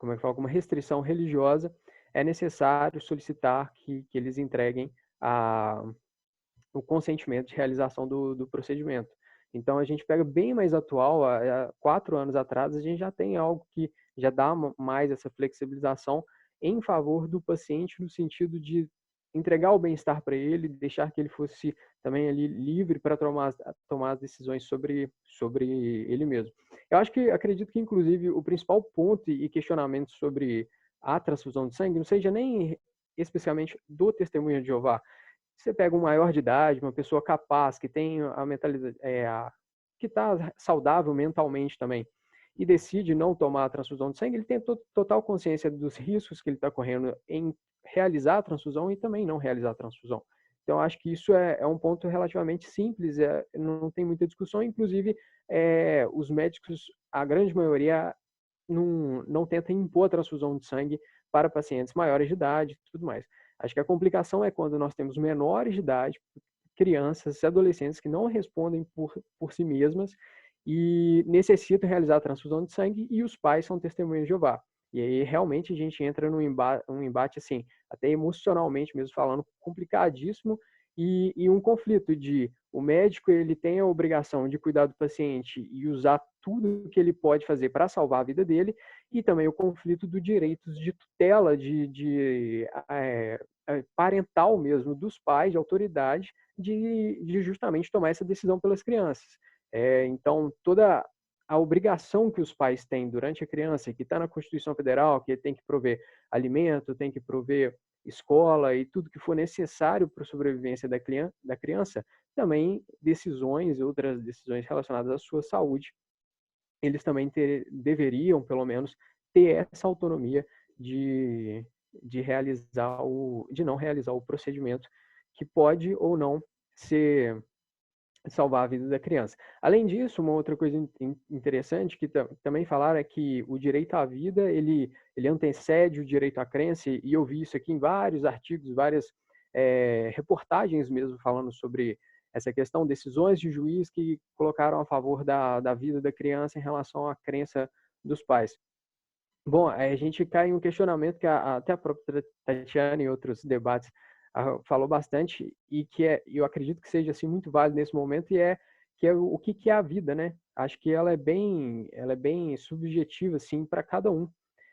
como é que fala, com uma restrição religiosa, é necessário solicitar que eles entreguem o consentimento de realização do procedimento. Então, a gente pega bem mais atual, há 4 anos atrás, a gente já tem algo que já dá mais essa flexibilização em favor do paciente, no sentido de entregar o bem-estar para ele, deixar que ele fosse também ali livre para tomar as decisões sobre ele mesmo. Eu acredito que, inclusive, o principal ponto e questionamento sobre a transfusão de sangue não seja nem especialmente do testemunho de Jeová. Você pega um maior de idade, uma pessoa capaz, que tem a mentalidade, que está saudável mentalmente também, e decide não tomar a transfusão de sangue, ele tem total consciência dos riscos que ele está correndo em realizar a transfusão e também não realizar a transfusão. Então, acho que isso é um ponto relativamente simples, não tem muita discussão. Inclusive, os médicos, a grande maioria, não tenta impor a transfusão de sangue para pacientes maiores de idade e tudo mais. Acho que a complicação é quando nós temos menores de idade, crianças e adolescentes que não respondem por si mesmas e necessitam realizar a transfusão de sangue, e os pais são testemunhas de Jeová. E aí realmente a gente entra num embate assim, até emocionalmente mesmo falando, complicadíssimo, e um conflito de o médico ele tem a obrigação de cuidar do paciente e usar tudo que ele pode fazer para salvar a vida dele, e também o conflito do direitos de tutela, parental mesmo, dos pais, de autoridade, de justamente tomar essa decisão pelas crianças. Então, toda a obrigação que os pais têm durante a criança, que está na Constituição Federal, que tem que prover alimento, tem que prover escola e tudo que for necessário para a sobrevivência da criança, também outras decisões relacionadas à sua saúde, eles também deveriam, pelo menos, ter essa autonomia de não realizar o procedimento que pode ou não salvar a vida da criança. Além disso, uma outra coisa interessante que também falaram é que o direito à vida, ele antecede o direito à crença, e eu vi isso aqui em vários artigos, várias reportagens mesmo falando sobre essa questão, decisões de juiz que colocaram a favor da vida da criança em relação à crença dos pais. Bom, a gente cai em um questionamento que até a própria Tatiana, em outros debates, falou bastante, e eu acredito que seja assim muito válido nesse momento, que é o que é a vida, né? Acho que ela é bem subjetiva assim para cada um.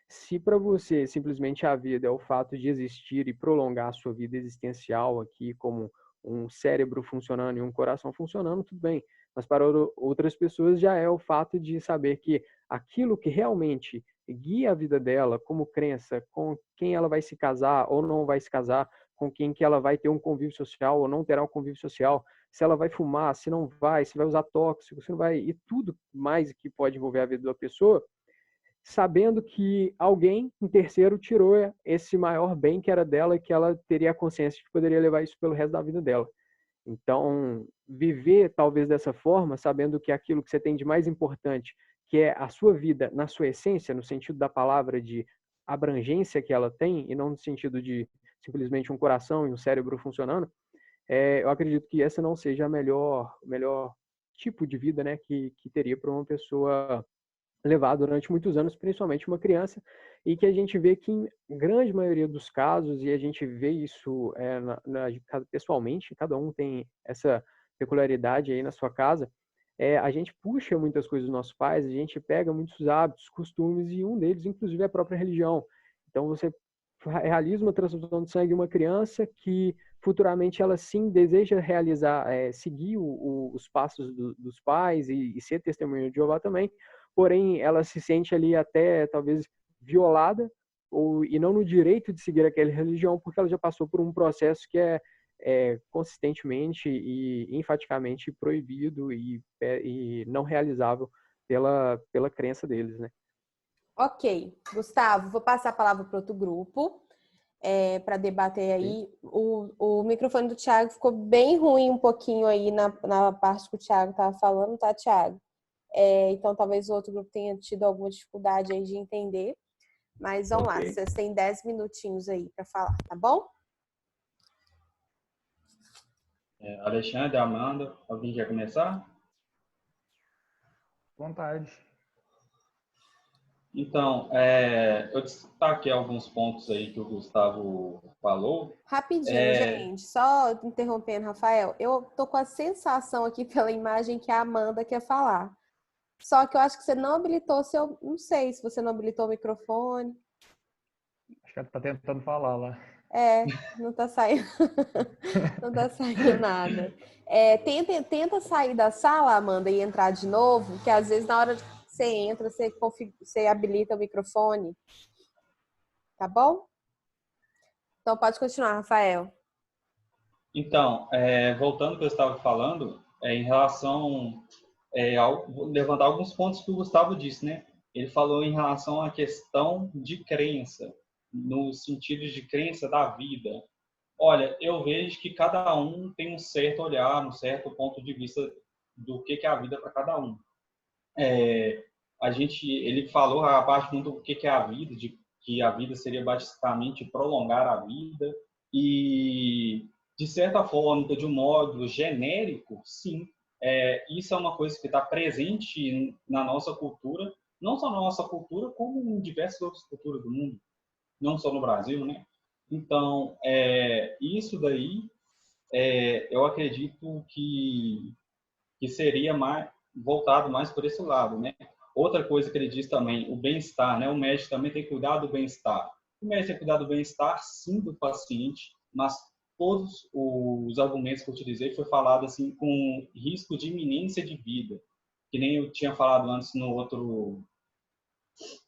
Se para você simplesmente a vida é o fato de existir e prolongar a sua vida existencial aqui, como um cérebro funcionando e um coração funcionando, tudo bem. Mas para outras pessoas já é o fato de saber que aquilo que realmente guia a vida dela como crença, com quem ela vai se casar ou não vai se casar, com quem que ela vai ter um convívio social ou não terá um convívio social, se ela vai fumar, se não vai, se vai usar tóxico, se não vai, e tudo mais que pode envolver a vida da pessoa, sabendo que alguém, um terceiro, tirou esse maior bem que era dela e que ela teria a consciência de que poderia levar isso pelo resto da vida dela. Então, viver talvez dessa forma, sabendo que aquilo que você tem de mais importante, que é a sua vida na sua essência, no sentido da palavra de abrangência que ela tem, e não no sentido de simplesmente um coração e um cérebro funcionando, eu acredito que essa não seja o melhor tipo de vida, né, que teria para uma pessoa levar durante muitos anos, principalmente uma criança, e que a gente vê que em grande maioria dos casos, e a gente vê isso pessoalmente, cada um tem essa peculiaridade aí na sua casa, a gente puxa muitas coisas dos nossos pais, a gente pega muitos hábitos, costumes, e um deles, inclusive, é a própria religião. Então, você realiza uma transfusão de sangue em uma criança que futuramente ela sim deseja realizar, seguir os passos dos pais e ser testemunha de Jeová também, porém ela se sente ali até talvez violada e não no direito de seguir aquela religião, porque ela já passou por um processo que é consistentemente e enfaticamente proibido e não realizável pela crença deles, né? Ok, Gustavo, vou passar a palavra para outro grupo para debater aí. O microfone do Thiago ficou bem ruim um pouquinho aí na parte que o Thiago estava falando, tá, Thiago? Então, talvez o outro grupo tenha tido alguma dificuldade aí de entender. Mas vamos lá, vocês têm 10 minutinhos aí para falar, tá bom? Alexandre, Amanda, alguém quer começar? Vontade. Então, eu destaquei alguns pontos aí que o Gustavo falou. Rapidinho, gente, só interrompendo, Rafael, eu tô com a sensação aqui pela imagem que a Amanda quer falar. Só que eu acho que você não habilitou seu, não sei se você não habilitou o microfone. Acho que ela tá tentando falar lá. Não tá saindo, não tá saindo nada. Tenta sair da sala, Amanda, e entrar de novo, que às vezes na hora que você entra, você habilita o microfone. Tá bom? Então pode continuar, Rafael. Então, voltando ao que eu estava falando, em relação vou levantar alguns pontos que o Gustavo disse, né? Ele falou em relação à questão de crença, no sentido de crença da vida. Olha, eu vejo que cada um tem um certo olhar, um certo ponto de vista do que é a vida para cada um. Ele falou a parte muito do que é a vida, de que a vida seria basicamente prolongar a vida e de certa forma, de um modo genérico, sim, isso é uma coisa que está presente na nossa cultura, não só na nossa cultura, como em diversas outras culturas do mundo, não só no Brasil, né? Então, isso daí, eu acredito que seria mais voltado mais por esse lado, né? Outra coisa que ele diz também, o bem-estar, né? O médico também tem que cuidar do bem-estar. O médico tem que cuidar do bem-estar, sim, do paciente, mas todos os argumentos que eu utilizei foi falado assim com risco de iminência de vida, que nem eu tinha falado antes no outro,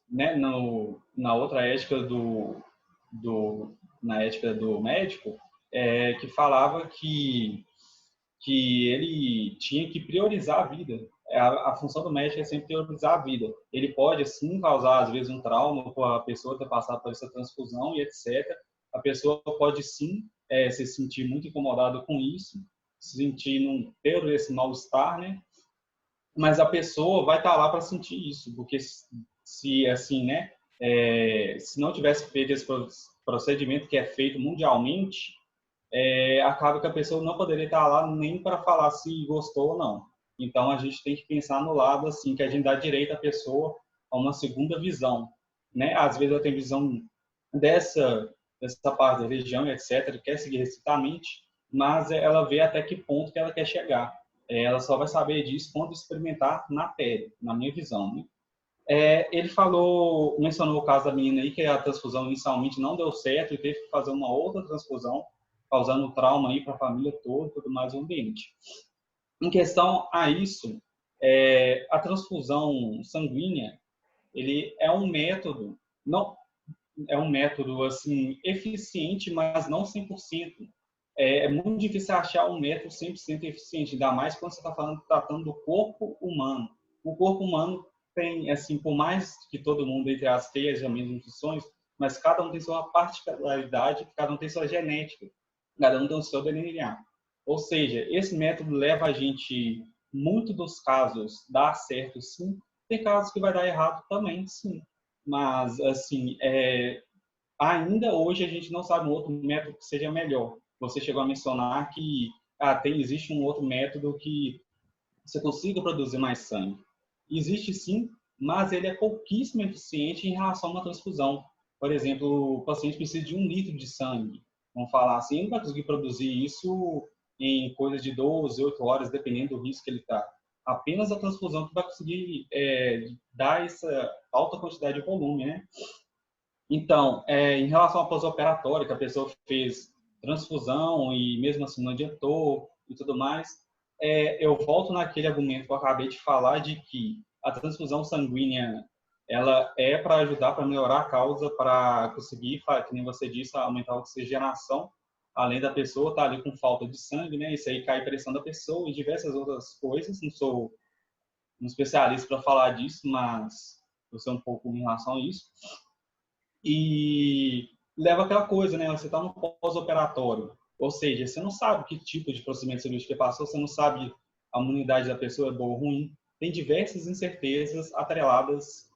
né? Na outra ética na ética do médico, que falava que ele tinha que priorizar a vida. A função do médico é sempre priorizar a vida. Ele pode, assim, causar, às vezes, um trauma com a pessoa ter passado por essa transfusão e etc. A pessoa pode, sim, se sentir muito incomodada com isso, se sentir ter esse mal-estar, né? Mas a pessoa vai estar lá para sentir isso, porque se assim, né? Se não tivesse feito esse procedimento que é feito mundialmente, acaba que a pessoa não poderia estar lá nem para falar se gostou ou não. Então, a gente tem que pensar no lado, assim, que a gente dá direito à pessoa a uma segunda visão, né? Às vezes ela tem visão dessa parte da religião, etc., quer seguir recitamente, mas ela vê até que ponto que ela quer chegar. Ela só vai saber disso quando experimentar na pele, na minha visão, né? Ele mencionou o caso da menina aí, que a transfusão inicialmente não deu certo e teve que fazer uma outra transfusão, causando trauma aí para a família toda, tudo mais o ambiente. Em questão a isso, a transfusão sanguínea, ele é um método, não é um método assim eficiente, mas não 100%. É muito difícil achar um método 100% eficiente, ainda mais quando você está tratando do corpo humano. O corpo humano tem, assim, por mais que todo mundo entre as tenha as mesmas funções, mas cada um tem sua particularidade, cada um tem sua genética, cada um tem o seu DNA. Ou seja, esse método leva a gente, muito dos casos, dá certo sim, tem casos que vai dar errado também, sim. Mas, assim, ainda hoje a gente não sabe um outro método que seja melhor. Você chegou a mencionar que existe um outro método que você consiga produzir mais sangue. Existe sim, mas ele é pouquíssimo eficiente em relação a uma transfusão. Por exemplo, o paciente precisa de 1 litro de sangue. Vamos falar assim, ele não vai conseguir produzir isso em coisa de 12, 8 horas, dependendo do risco que ele está. Apenas a transfusão que vai conseguir dar essa alta quantidade de volume, né? Então, em relação ao pós-operatório, que a pessoa fez transfusão e mesmo assim não adiantou e tudo mais, eu volto naquele argumento que eu acabei de falar de que a transfusão sanguínea ela é para ajudar, para melhorar a causa, para conseguir, que nem você disse, aumentar a oxigenação, além da pessoa estar ali com falta de sangue, né? Isso aí cai a pressão da pessoa e diversas outras coisas. Não sou um especialista para falar disso, mas eu sei um pouco em relação a isso. E leva aquela coisa, né? Você está no pós-operatório, ou seja, você não sabe que tipo de procedimento cirúrgico que passou, você não sabe a imunidade da pessoa é boa ou ruim. Tem diversas incertezas atreladas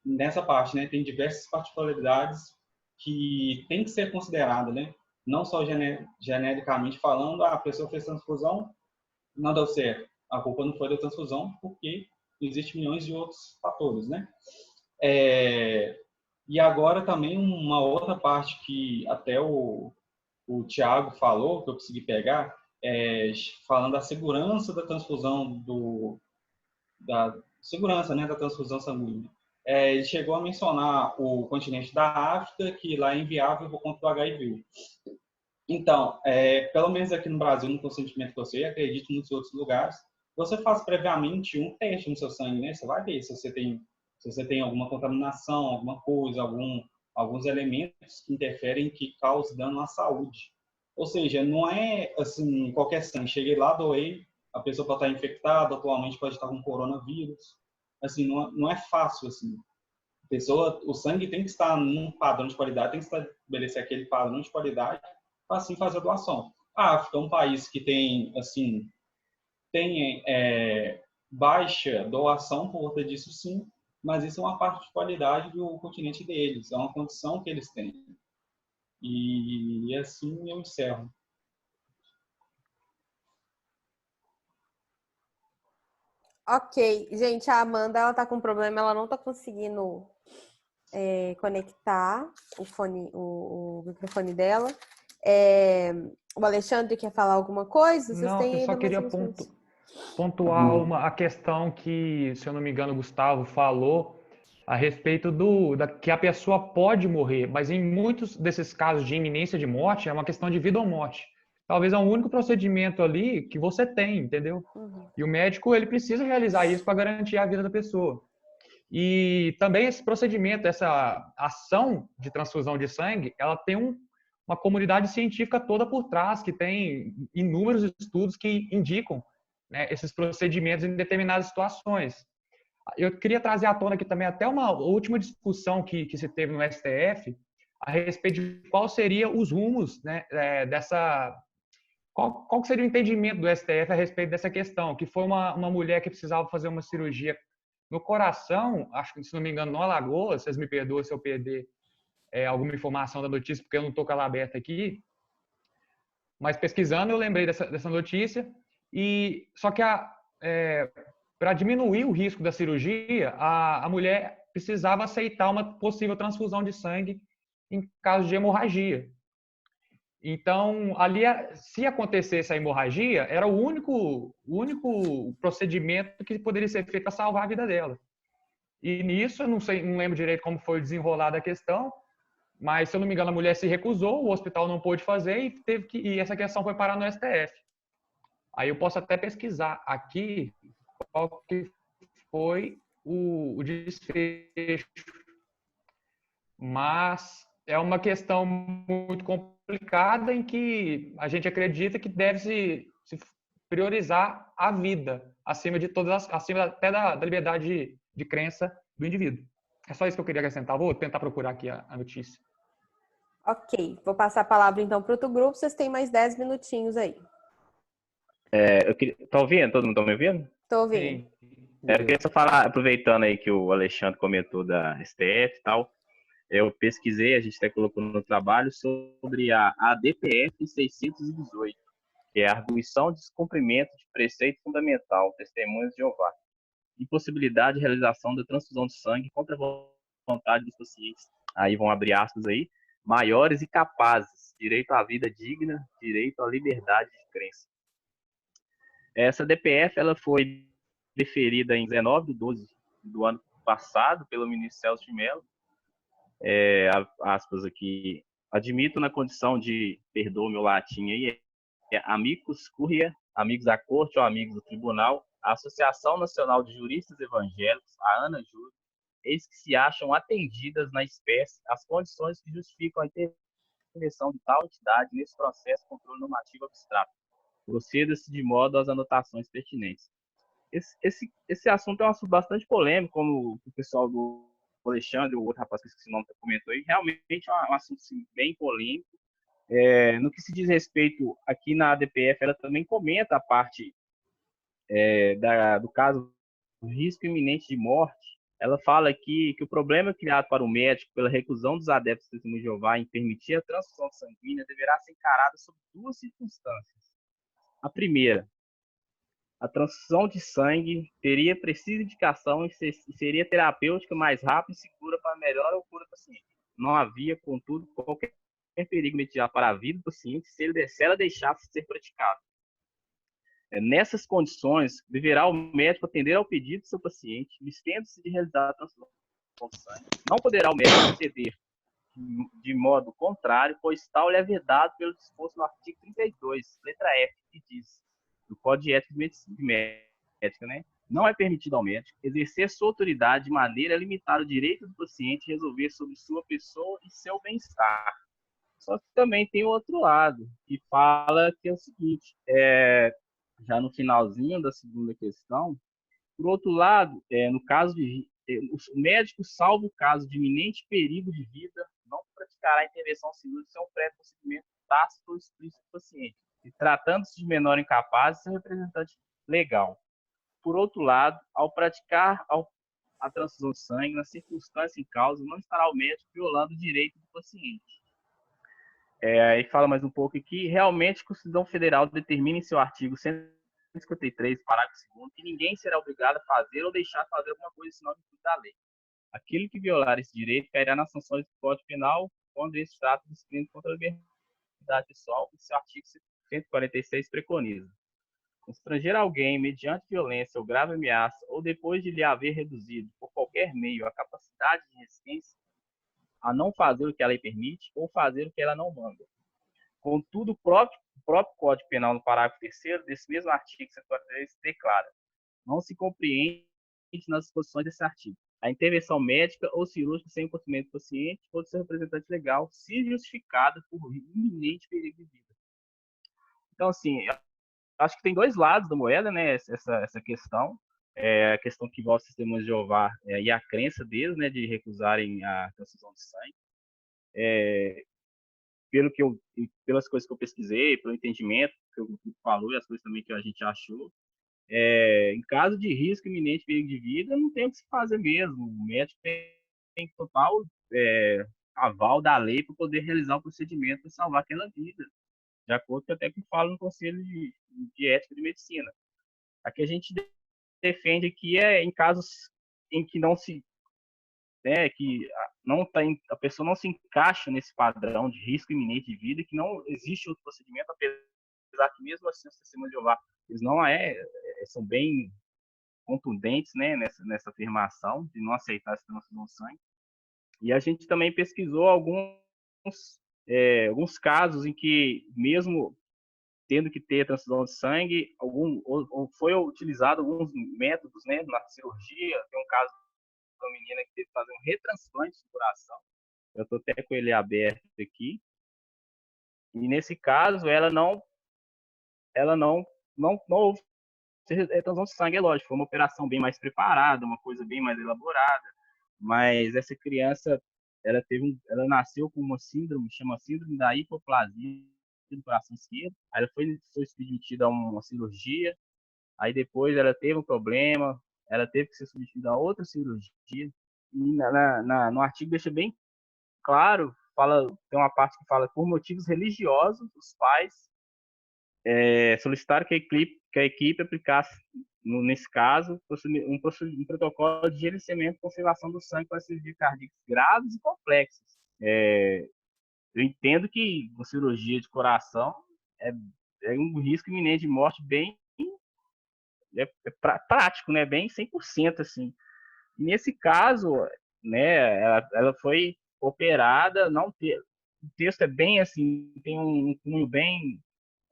nessa parte, né? Tem diversas particularidades que tem que ser considerada, né? Não só genericamente falando, a pessoa fez transfusão, não deu certo. A culpa não foi da transfusão, porque existem milhões de outros fatores, né? E agora também uma outra parte que até o Thiago falou, que eu consegui pegar, falando da segurança da transfusão da segurança, né, da transfusão sanguínea. Ele chegou a mencionar o continente da África, que lá é inviável por conta do HIV. Então, pelo menos aqui no Brasil, no consentimento que você acredito em muitos outros lugares, você faz previamente um teste no seu sangue, né? Você vai ver se você tem alguma contaminação, alguma coisa, alguns elementos que interferem, que causam dano à saúde. Ou seja, não é assim, qualquer sangue. Cheguei lá, doei, a pessoa pode estar infectada, atualmente pode estar com coronavírus. Assim, não é fácil, assim. O sangue tem que estar num padrão de qualidade, tem que estabelecer aquele padrão de qualidade para assim fazer a doação. A África é um país que tem, assim, baixa doação por conta disso, sim, mas isso é uma parte de qualidade do continente deles, é uma condição que eles têm. E assim eu encerro. Ok, gente, a Amanda, ela tá com problema, ela não tá conseguindo conectar o microfone dela. O Alexandre quer falar alguma coisa? Vocês Não, têm eu só ainda mais queria uns minutos. pontuar a questão que, se eu não me engano, o Gustavo falou a respeito que a pessoa pode morrer, mas em muitos desses casos de iminência de morte é uma questão de vida ou morte. Talvez é o único procedimento ali que você tem, entendeu? E o médico, ele precisa realizar isso para garantir a vida da pessoa. E também esse procedimento, essa ação de transfusão de sangue, ela tem uma comunidade científica toda por trás, que tem inúmeros estudos que indicam, né, esses procedimentos em determinadas situações. Eu queria trazer à tona aqui também até uma última discussão que se teve no STF a respeito de qual seria os rumos, né, qual seria o entendimento do STF a respeito dessa questão, que foi uma mulher que precisava fazer uma cirurgia no coração, acho que, se não me engano, no Alagoas, vocês me perdoam se eu perder alguma informação da notícia, porque eu não estou com ela aberta aqui, mas pesquisando eu lembrei dessa notícia, e só que para diminuir o risco da cirurgia, a mulher precisava aceitar uma possível transfusão de sangue em caso de hemorragia. Então, ali, se acontecesse a hemorragia, era o único procedimento que poderia ser feito para salvar a vida dela. E nisso, eu não lembro direito como foi desenrolada a questão, mas, se eu não me engano, a mulher se recusou, o hospital não pôde fazer e essa questão foi parar no STF. Aí eu posso até pesquisar aqui qual que foi o desfecho. Mas é uma questão muito complicada em que a gente acredita que deve se priorizar a vida acima de acima até da liberdade de crença do indivíduo. É só isso que eu queria acrescentar. Vou tentar procurar aqui a notícia. Ok, vou passar a palavra então para outro grupo. Vocês têm mais 10 minutinhos aí. Tá ouvindo? Todo mundo tá me ouvindo? Tô ouvindo. Eu queria só falar, aproveitando aí que o Alexandre comentou da STF e tal, eu pesquisei, a gente até colocou no trabalho, sobre a ADPF 618, que é a Arguição de Descumprimento de Preceito Fundamental, Testemunhas de Jeová, impossibilidade de realização da transfusão de sangue contra a vontade dos pacientes. Aí vão abrir aspas aí, maiores e capazes, direito à vida digna, direito à liberdade de crença. Essa DPF ela foi deferida em 19/12 do ano passado pelo ministro Celso de Mello. Aspas aqui, admito na condição de, perdoa meu latim aí, amicus curia, amigos da corte ou amigos do tribunal, a Associação Nacional de Juristas Evangélicos, a ANAJUR, eis que se acham atendidas na espécie as condições que justificam a intervenção de tal entidade nesse processo de controle normativo abstrato. Proceda-se de modo às anotações pertinentes. Esse assunto é um assunto bastante polêmico, como o pessoal do Alexandre, o outro rapaz que esqueci o nome comentou aí, realmente é um assunto assim, bem polêmico. No que se diz respeito aqui na ADPF, ela também comenta a parte do caso do risco iminente de morte. Ela fala aqui que o problema criado para o médico pela recusão dos adeptos do Testemunho de Jeová em permitir a transfusão sanguínea deverá ser encarada sob duas circunstâncias. A primeira, A transfusão de sangue teria precisa indicação e seria terapêutica mais rápida e segura para melhor ou cura do paciente. Não havia, contudo, qualquer perigo imediato para a vida do paciente se ela deixasse de ser praticada. Nessas condições, deverá o médico atender ao pedido do seu paciente, abstendo-se de realizar a transfusão de sangue. Não poderá o médico proceder de modo contrário, pois tal é vedado pelo disposto no artigo 32, letra F, que diz, do Código de Ética de Médica, né? Não é permitido ao médico exercer sua autoridade de maneira a limitar o direito do paciente resolver sobre sua pessoa e seu bem-estar. Só que também tem o outro lado, que fala que é o seguinte, já no finalzinho da segunda questão, por outro lado, no caso de o médico, salvo o caso de iminente perigo de vida, não praticará intervenção cirúrgica sem um pré-procedimento tácito ou explícito do paciente, e tratando-se de menor incapaz, seu representante legal. Por outro lado, ao praticar a transfusão de sangue, na circunstância em causa, não estará o médico violando o direito do paciente. Aí fala mais um pouco aqui, realmente a Constituição Federal determina em seu artigo 153, parágrafo 2º, que ninguém será obrigado a fazer ou deixar de fazer alguma coisa senão virtude da lei. Aquele que violar esse direito cairá nas sanções do Código Penal quando esse trata dos crimes contra a liberdade pessoal, e seu artigo 146 preconiza. Constranger alguém mediante violência ou grave ameaça, ou depois de lhe haver reduzido, por qualquer meio, a capacidade de resistência, a não fazer o que a lei permite ou fazer o que ela não manda. Contudo, o próprio Código Penal, no parágrafo 3º desse mesmo artigo 143, declara: não se compreende nas disposições desse artigo a intervenção médica ou cirúrgica sem o consentimento do paciente ou do seu representante legal, se justificada por iminente perigo de vida. Então, assim, acho que tem dois lados da moeda, né, essa questão. A questão que envolve os testemunhos de Jeová e a crença deles, né, de recusarem a transfusão de sangue. Pelas coisas que eu pesquisei, pelo entendimento que eu falou e as coisas também que a gente achou, em caso de risco iminente, perigo de vida, não tem o que se fazer mesmo. O médico tem total aval da lei para poder realizar o procedimento e salvar aquela vida, de acordo com até que fala no Conselho de Ética de Medicina. A que a gente defende aqui em casos em que não se que não a pessoa não se encaixa nesse padrão de risco iminente de vida, que não existe outro procedimento, apesar que mesmo assim os testemunhos de Jeová, eles não são bem contundentes, né, nessa afirmação de não aceitar essa transfusão de sangue. E a gente também pesquisou alguns casos em que, mesmo tendo que ter transfusão de sangue, foi utilizado alguns métodos, né, na cirurgia. Tem um caso de uma menina que teve que fazer um retransplante de coração. Eu estou até com ele aberto aqui. E nesse caso, ela não houve transfusão de sangue, é lógico. Foi uma operação bem mais preparada, uma coisa bem mais elaborada. Mas essa criança, ela nasceu com uma síndrome, chama síndrome da hipoplasia do coração esquerdo. Aí ela foi submetida a uma cirurgia. Aí depois ela teve um problema, ela teve que ser submetida a outra cirurgia. E no artigo deixa bem claro, tem uma parte que fala: por motivos religiosos, os pais solicitaram que a equipe aplicasse, nesse caso, um protocolo de gerenciamento e conservação do sangue para cirurgias cardíacas graves e complexas. Eu entendo que uma cirurgia de coração é um risco iminente de morte bem prático, né? Bem 100%, assim. E nesse caso, né, ela foi operada, o texto é bem assim, tem um cunho bem,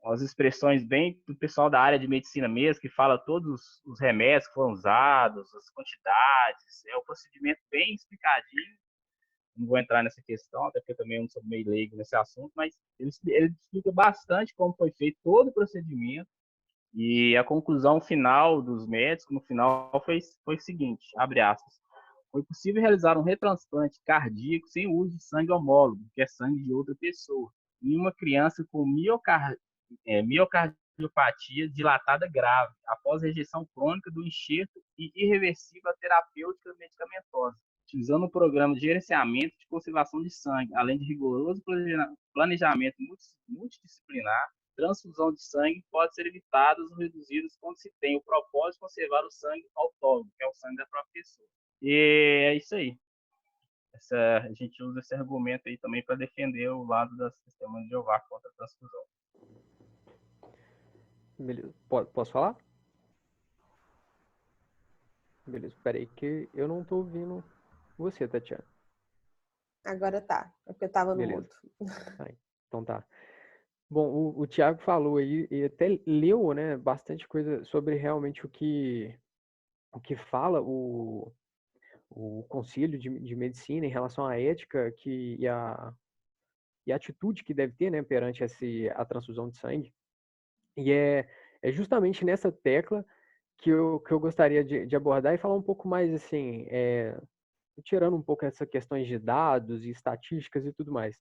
as expressões bem do pessoal da área de medicina mesmo, que fala todos os remédios que foram usados, as quantidades, o procedimento bem explicadinho. Não vou entrar nessa questão, até porque eu também não sou meio leigo nesse assunto, mas ele explica bastante como foi feito todo o procedimento. E a conclusão final dos médicos, no final, foi o seguinte, abre aspas: foi possível realizar um retransplante cardíaco sem o uso de sangue homólogo, que é sangue de outra pessoa, em uma criança com miocardiopatia dilatada grave, após rejeição crônica do enxerto e irreversível à terapêutica medicamentosa, utilizando um programa de gerenciamento de conservação de sangue, além de rigoroso planejamento multidisciplinar transfusão de sangue pode ser evitadas ou reduzidas quando se tem o propósito de conservar o sangue autólogo, que é o sangue da própria pessoa. E é isso aí. A gente usa esse argumento aí também para defender o lado das testemunhas de Jeová contra a transfusão. Beleza. Posso falar? Beleza. Espera aí que eu não estou ouvindo você, Tatiana. Agora tá. É porque eu estava no Beleza. mudo. Então tá. Bom, o Thiago falou aí e até leu, né, bastante coisa sobre realmente o que fala o Conselho de Medicina em relação à ética e a atitude que deve ter, né, perante a transfusão de sangue. E é justamente nessa tecla que eu gostaria de abordar e falar um pouco mais, assim, tirando um pouco essas questões de dados e estatísticas e tudo mais.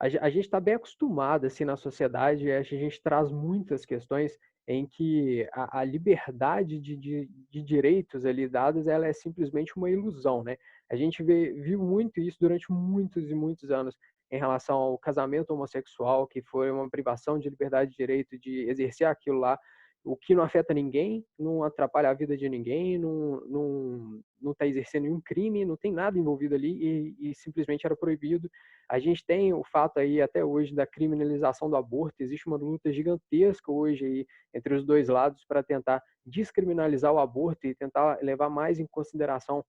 A gente está bem acostumado, assim, na sociedade, a gente traz muitas questões em que a liberdade de direitos ali dados, ela é simplesmente uma ilusão, né? A gente viu muito isso durante muitos e muitos anos em relação ao casamento homossexual, que foi uma privação de liberdade de direito de exercer aquilo lá, o que não afeta ninguém, não atrapalha a vida de ninguém, não está exercendo nenhum crime, não tem nada envolvido ali e simplesmente era proibido. A gente tem o fato aí até hoje da criminalização do aborto, existe uma luta gigantesca hoje aí entre os dois lados para tentar descriminalizar o aborto e tentar levar mais em consideração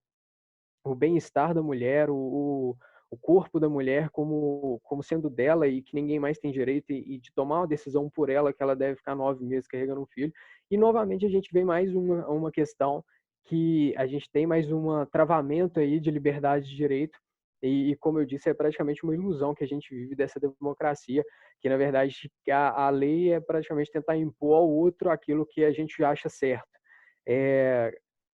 o bem-estar da mulher, o corpo da mulher como sendo dela e que ninguém mais tem direito e de tomar uma decisão por ela que ela deve ficar 9 meses carregando um filho. E novamente a gente vê mais uma questão que a gente tem mais um travamento aí de liberdade de direito e como eu disse, é praticamente uma ilusão que a gente vive dessa democracia, que na verdade a lei é praticamente tentar impor ao outro aquilo que a gente acha certo.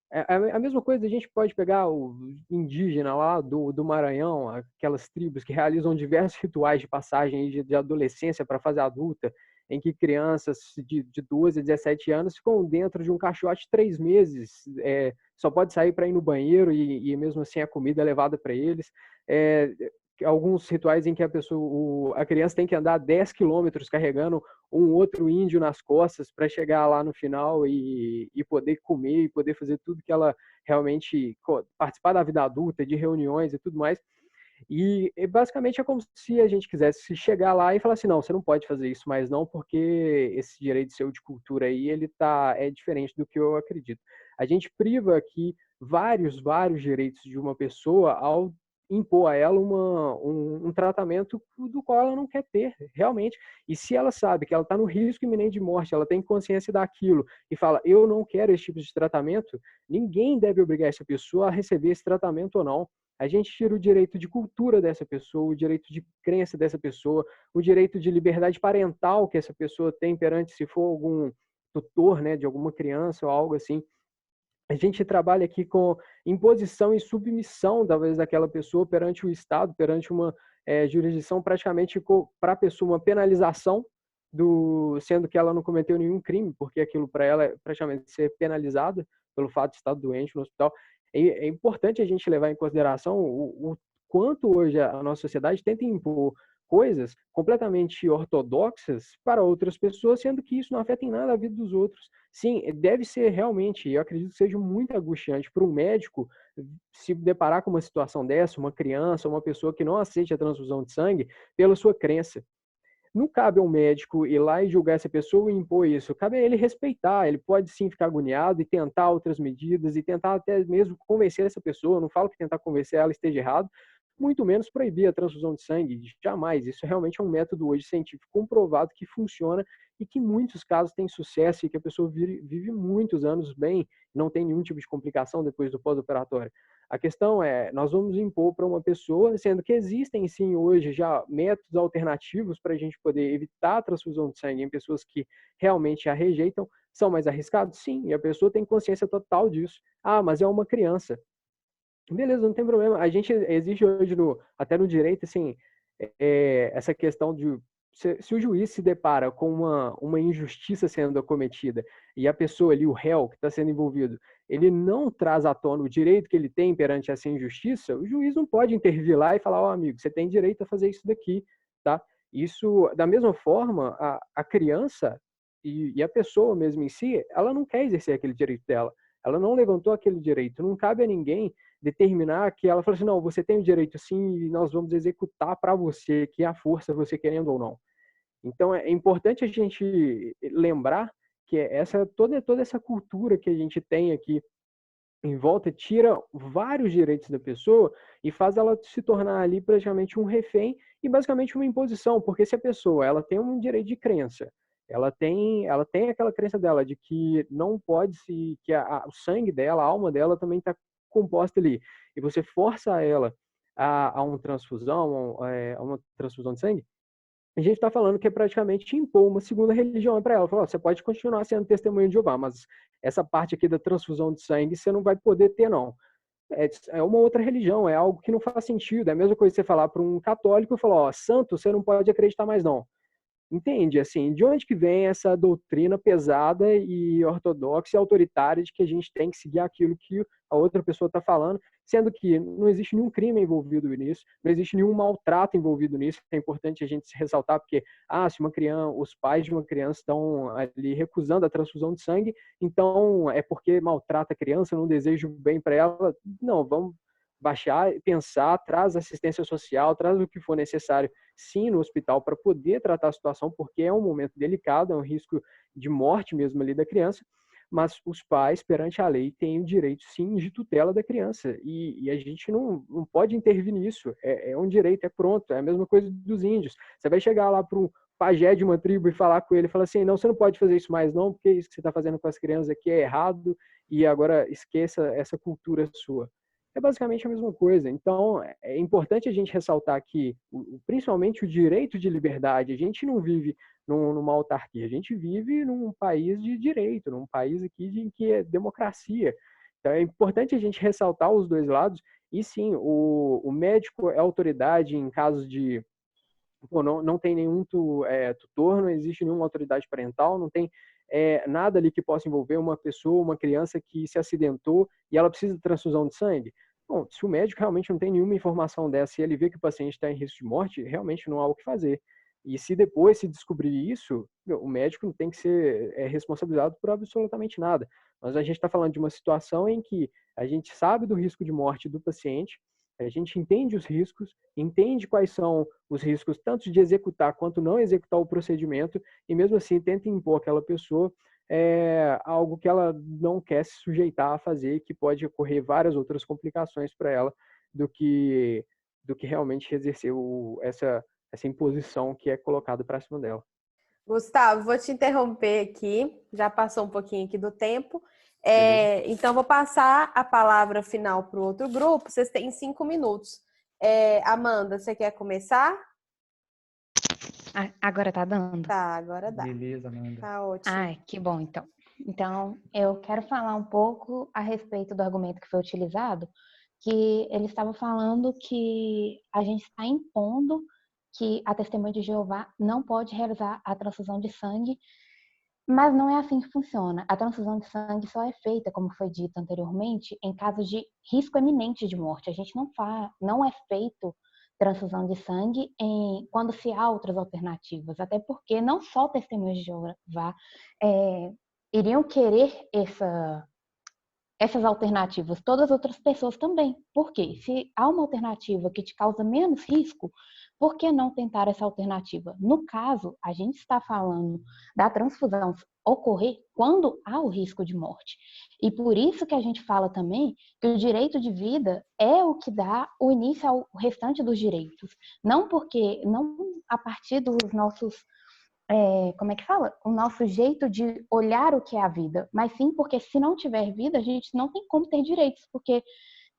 A mesma coisa, a gente pode pegar o indígena lá do Maranhão, aquelas tribos que realizam diversos rituais de passagem de adolescência para a fase adulta, em que crianças de 12 a 17 anos ficam dentro de um caixote 3 meses, só pode sair para ir no banheiro e mesmo assim a comida é levada para eles. Alguns rituais em que a criança tem que andar 10 quilômetros carregando um outro índio nas costas para chegar lá no final e poder comer e poder fazer tudo que ela realmente participar da vida adulta, de reuniões e tudo mais. E basicamente é como se a gente quisesse chegar lá e falar assim, não, você não pode fazer isso mais não, porque esse direito seu de cultura aí, ele é diferente do que eu acredito. A gente priva aqui vários direitos de uma pessoa ao impor a ela um tratamento do qual ela não quer ter, realmente. E se ela sabe que ela está no risco iminente de morte, ela tem consciência daquilo e fala, eu não quero esse tipo de tratamento, ninguém deve obrigar essa pessoa a receber esse tratamento ou não. A gente tira o direito de cultura dessa pessoa, o direito de crença dessa pessoa, o direito de liberdade parental que essa pessoa tem perante se for algum tutor, né, de alguma criança ou algo assim. A gente trabalha aqui com imposição e submissão, talvez, daquela pessoa perante o Estado, perante uma jurisdição, praticamente para a pessoa, uma penalização, sendo que ela não cometeu nenhum crime, porque aquilo para ela é praticamente ser penalizada pelo fato de estar doente no hospital. É importante a gente levar em consideração o quanto hoje a nossa sociedade tenta impor coisas completamente ortodoxas para outras pessoas, sendo que isso não afeta em nada a vida dos outros. Sim, deve ser realmente, eu acredito que seja muito angustiante para um médico se deparar com uma situação dessa, uma criança, uma pessoa que não aceite a transfusão de sangue pela sua crença. Não cabe ao médico ir lá e julgar essa pessoa e impor isso. Cabe a ele respeitar. Ele pode sim ficar agoniado e tentar outras medidas e tentar até mesmo convencer essa pessoa. Não falo que tentar convencer ela esteja errado, muito menos proibir a transfusão de sangue. Jamais. Isso realmente é um método hoje científico comprovado que funciona e que em muitos casos tem sucesso e que a pessoa vive muitos anos bem, não tem nenhum tipo de complicação depois do pós-operatório. A questão é, nós vamos impor para uma pessoa, sendo que existem sim hoje já métodos alternativos para a gente poder evitar a transfusão de sangue em pessoas que realmente a rejeitam. São mais arriscados? Sim, e a pessoa tem consciência total disso. Ah, mas é uma criança. Beleza, não tem problema. A gente exige hoje, até no direito, assim, essa questão de se o juiz se depara com uma injustiça sendo cometida e a pessoa ali, o réu que está sendo envolvido, ele não traz à tona o direito que ele tem perante essa injustiça, o juiz não pode intervir lá e falar, ó, amigo, você tem direito a fazer isso daqui, tá? Isso, da mesma forma, a criança e a pessoa mesmo em si, ela não quer exercer aquele direito dela. Ela não levantou aquele direito. Não cabe a ninguém determinar que ela fala assim, não, você tem o direito sim e nós vamos executar para você, que é a força, você querendo ou não. Então, é importante a gente lembrar que toda essa cultura que a gente tem aqui em volta tira vários direitos da pessoa e faz ela se tornar ali praticamente um refém e basicamente uma imposição, porque se a pessoa ela tem um direito de crença, ela tem aquela crença dela de que não pode se que o sangue dela, a alma dela também está composta ali e você força ela a uma transfusão, a uma transfusão de sangue, a gente está falando que é praticamente impor uma segunda religião para ela. Falar, você pode continuar sendo testemunha de Jeová, mas essa parte aqui da transfusão de sangue você não vai poder ter, não. É uma outra religião, é algo que não faz sentido. É a mesma coisa que você falar para um católico e falar, ó, santo, você não pode acreditar mais, não. Entende? Assim, de onde que vem essa doutrina pesada e ortodoxa e autoritária de que a gente tem que seguir aquilo que a outra pessoa está falando, sendo que não existe nenhum crime envolvido nisso, não existe nenhum maltrato envolvido nisso. É importante a gente ressaltar porque, se uma criança, os pais de uma criança estão ali recusando a transfusão de sangue, então é porque maltrata a criança, não deseja o bem para ela. Não, vamos baixar, pensar, traz assistência social, traz o que for necessário, sim, no hospital para poder tratar a situação, porque é um momento delicado, é um risco de morte mesmo ali da criança, mas os pais, perante a lei, têm o direito, sim, de tutela da criança, e a gente não pode intervir nisso, é um direito, é pronto, é a mesma coisa dos índios. Você vai chegar lá para um pajé de uma tribo e falar com ele, falar assim, não, você não pode fazer isso mais não, porque isso que você está fazendo com as crianças aqui é errado, e agora esqueça essa cultura sua. É basicamente a mesma coisa. Então, é importante a gente ressaltar que, principalmente, o direito de liberdade. A gente não vive numa autarquia, a gente vive num país de direito, num país aqui em que é democracia. Então, é importante a gente ressaltar os dois lados. E sim, o médico é autoridade em casos de... Pô, não tem nenhum tutor, não existe nenhuma autoridade parental, não tem nada ali que possa envolver uma pessoa, uma criança que se acidentou e ela precisa de transfusão de sangue. Bom, se o médico realmente não tem nenhuma informação dessa e ele vê que o paciente está em risco de morte, realmente não há o que fazer. E se depois se descobrir isso, o médico não tem que ser responsabilizado por absolutamente nada. Mas a gente está falando de uma situação em que a gente sabe do risco de morte do paciente, a gente entende os riscos, entende quais são os riscos tanto de executar quanto não executar o procedimento e mesmo assim tenta impor àquela pessoa algo que ela não quer se sujeitar a fazer, que pode ocorrer várias outras complicações para ela do que realmente exercer essa imposição que é colocada para cima dela. Gustavo, vou te interromper aqui, já passou um pouquinho aqui do tempo. Então, vou passar a palavra final para o outro grupo. Vocês têm 5 minutos. Amanda, você quer começar? Agora tá dando? Tá, agora dá. Beleza, Amanda. Tá ótimo. Ai, que bom, então. Então, eu quero falar um pouco a respeito do argumento que foi utilizado, que ele estava falando que a gente está impondo que a testemunha de Jeová não pode realizar a transfusão de sangue, mas não é assim que funciona. A transfusão de sangue só é feita, como foi dito anteriormente, em caso de risco eminente de morte. A gente não é feito transfusão de sangue quando se há outras alternativas, até porque não só testemunhas de Jeová iriam querer essas alternativas, todas as outras pessoas também. Por quê? Se há uma alternativa que te causa menos risco, por que não tentar essa alternativa? No caso, a gente está falando da transfusão ocorrer quando há o risco de morte. E por isso que a gente fala também que o direito de vida é o que dá o início ao restante dos direitos. Não a partir dos nossos como é que fala? O nosso jeito de olhar o que é a vida, mas sim porque se não tiver vida, a gente não tem como ter direitos, porque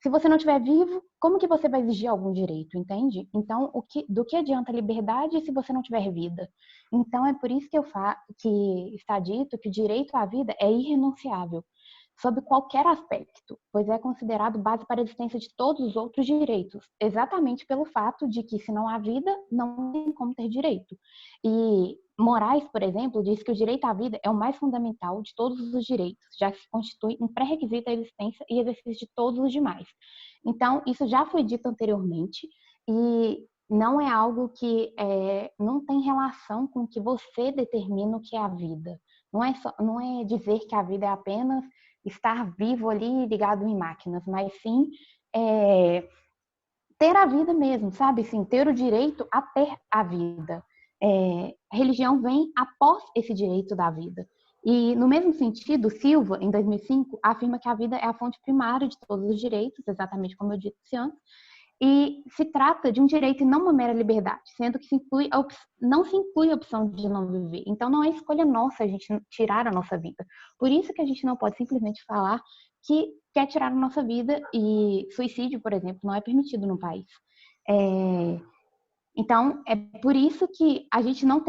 se você não estiver vivo, como que você vai exigir algum direito, entende? Então, do que adianta a liberdade se você não tiver vida? Então, é por isso que está dito que o direito à vida é irrenunciável, sob qualquer aspecto, pois é considerado base para a existência de todos os outros direitos, exatamente pelo fato de que se não há vida, não tem como ter direito. E Moraes, por exemplo, diz que o direito à vida é o mais fundamental de todos os direitos, já que se constitui um pré-requisito à existência e exercício de todos os demais. Então, isso já foi dito anteriormente, e não é algo que não tem relação com o que você determina o que é a vida. Não é dizer que a vida é apenas estar vivo ali ligado em máquinas, mas sim ter a vida mesmo, sabe? Sim, ter o direito a ter a vida. A religião vem após esse direito da vida. E, no mesmo sentido, Silva, em 2005, afirma que a vida é a fonte primária de todos os direitos, exatamente como eu disse antes, e se trata de um direito e não uma mera liberdade, sendo que não se inclui a opção de não viver. Então, não é escolha nossa a gente tirar a nossa vida. Por isso que a gente não pode simplesmente falar que quer tirar a nossa vida, e suicídio, por exemplo, não é permitido no país. Então, é por isso que a gente não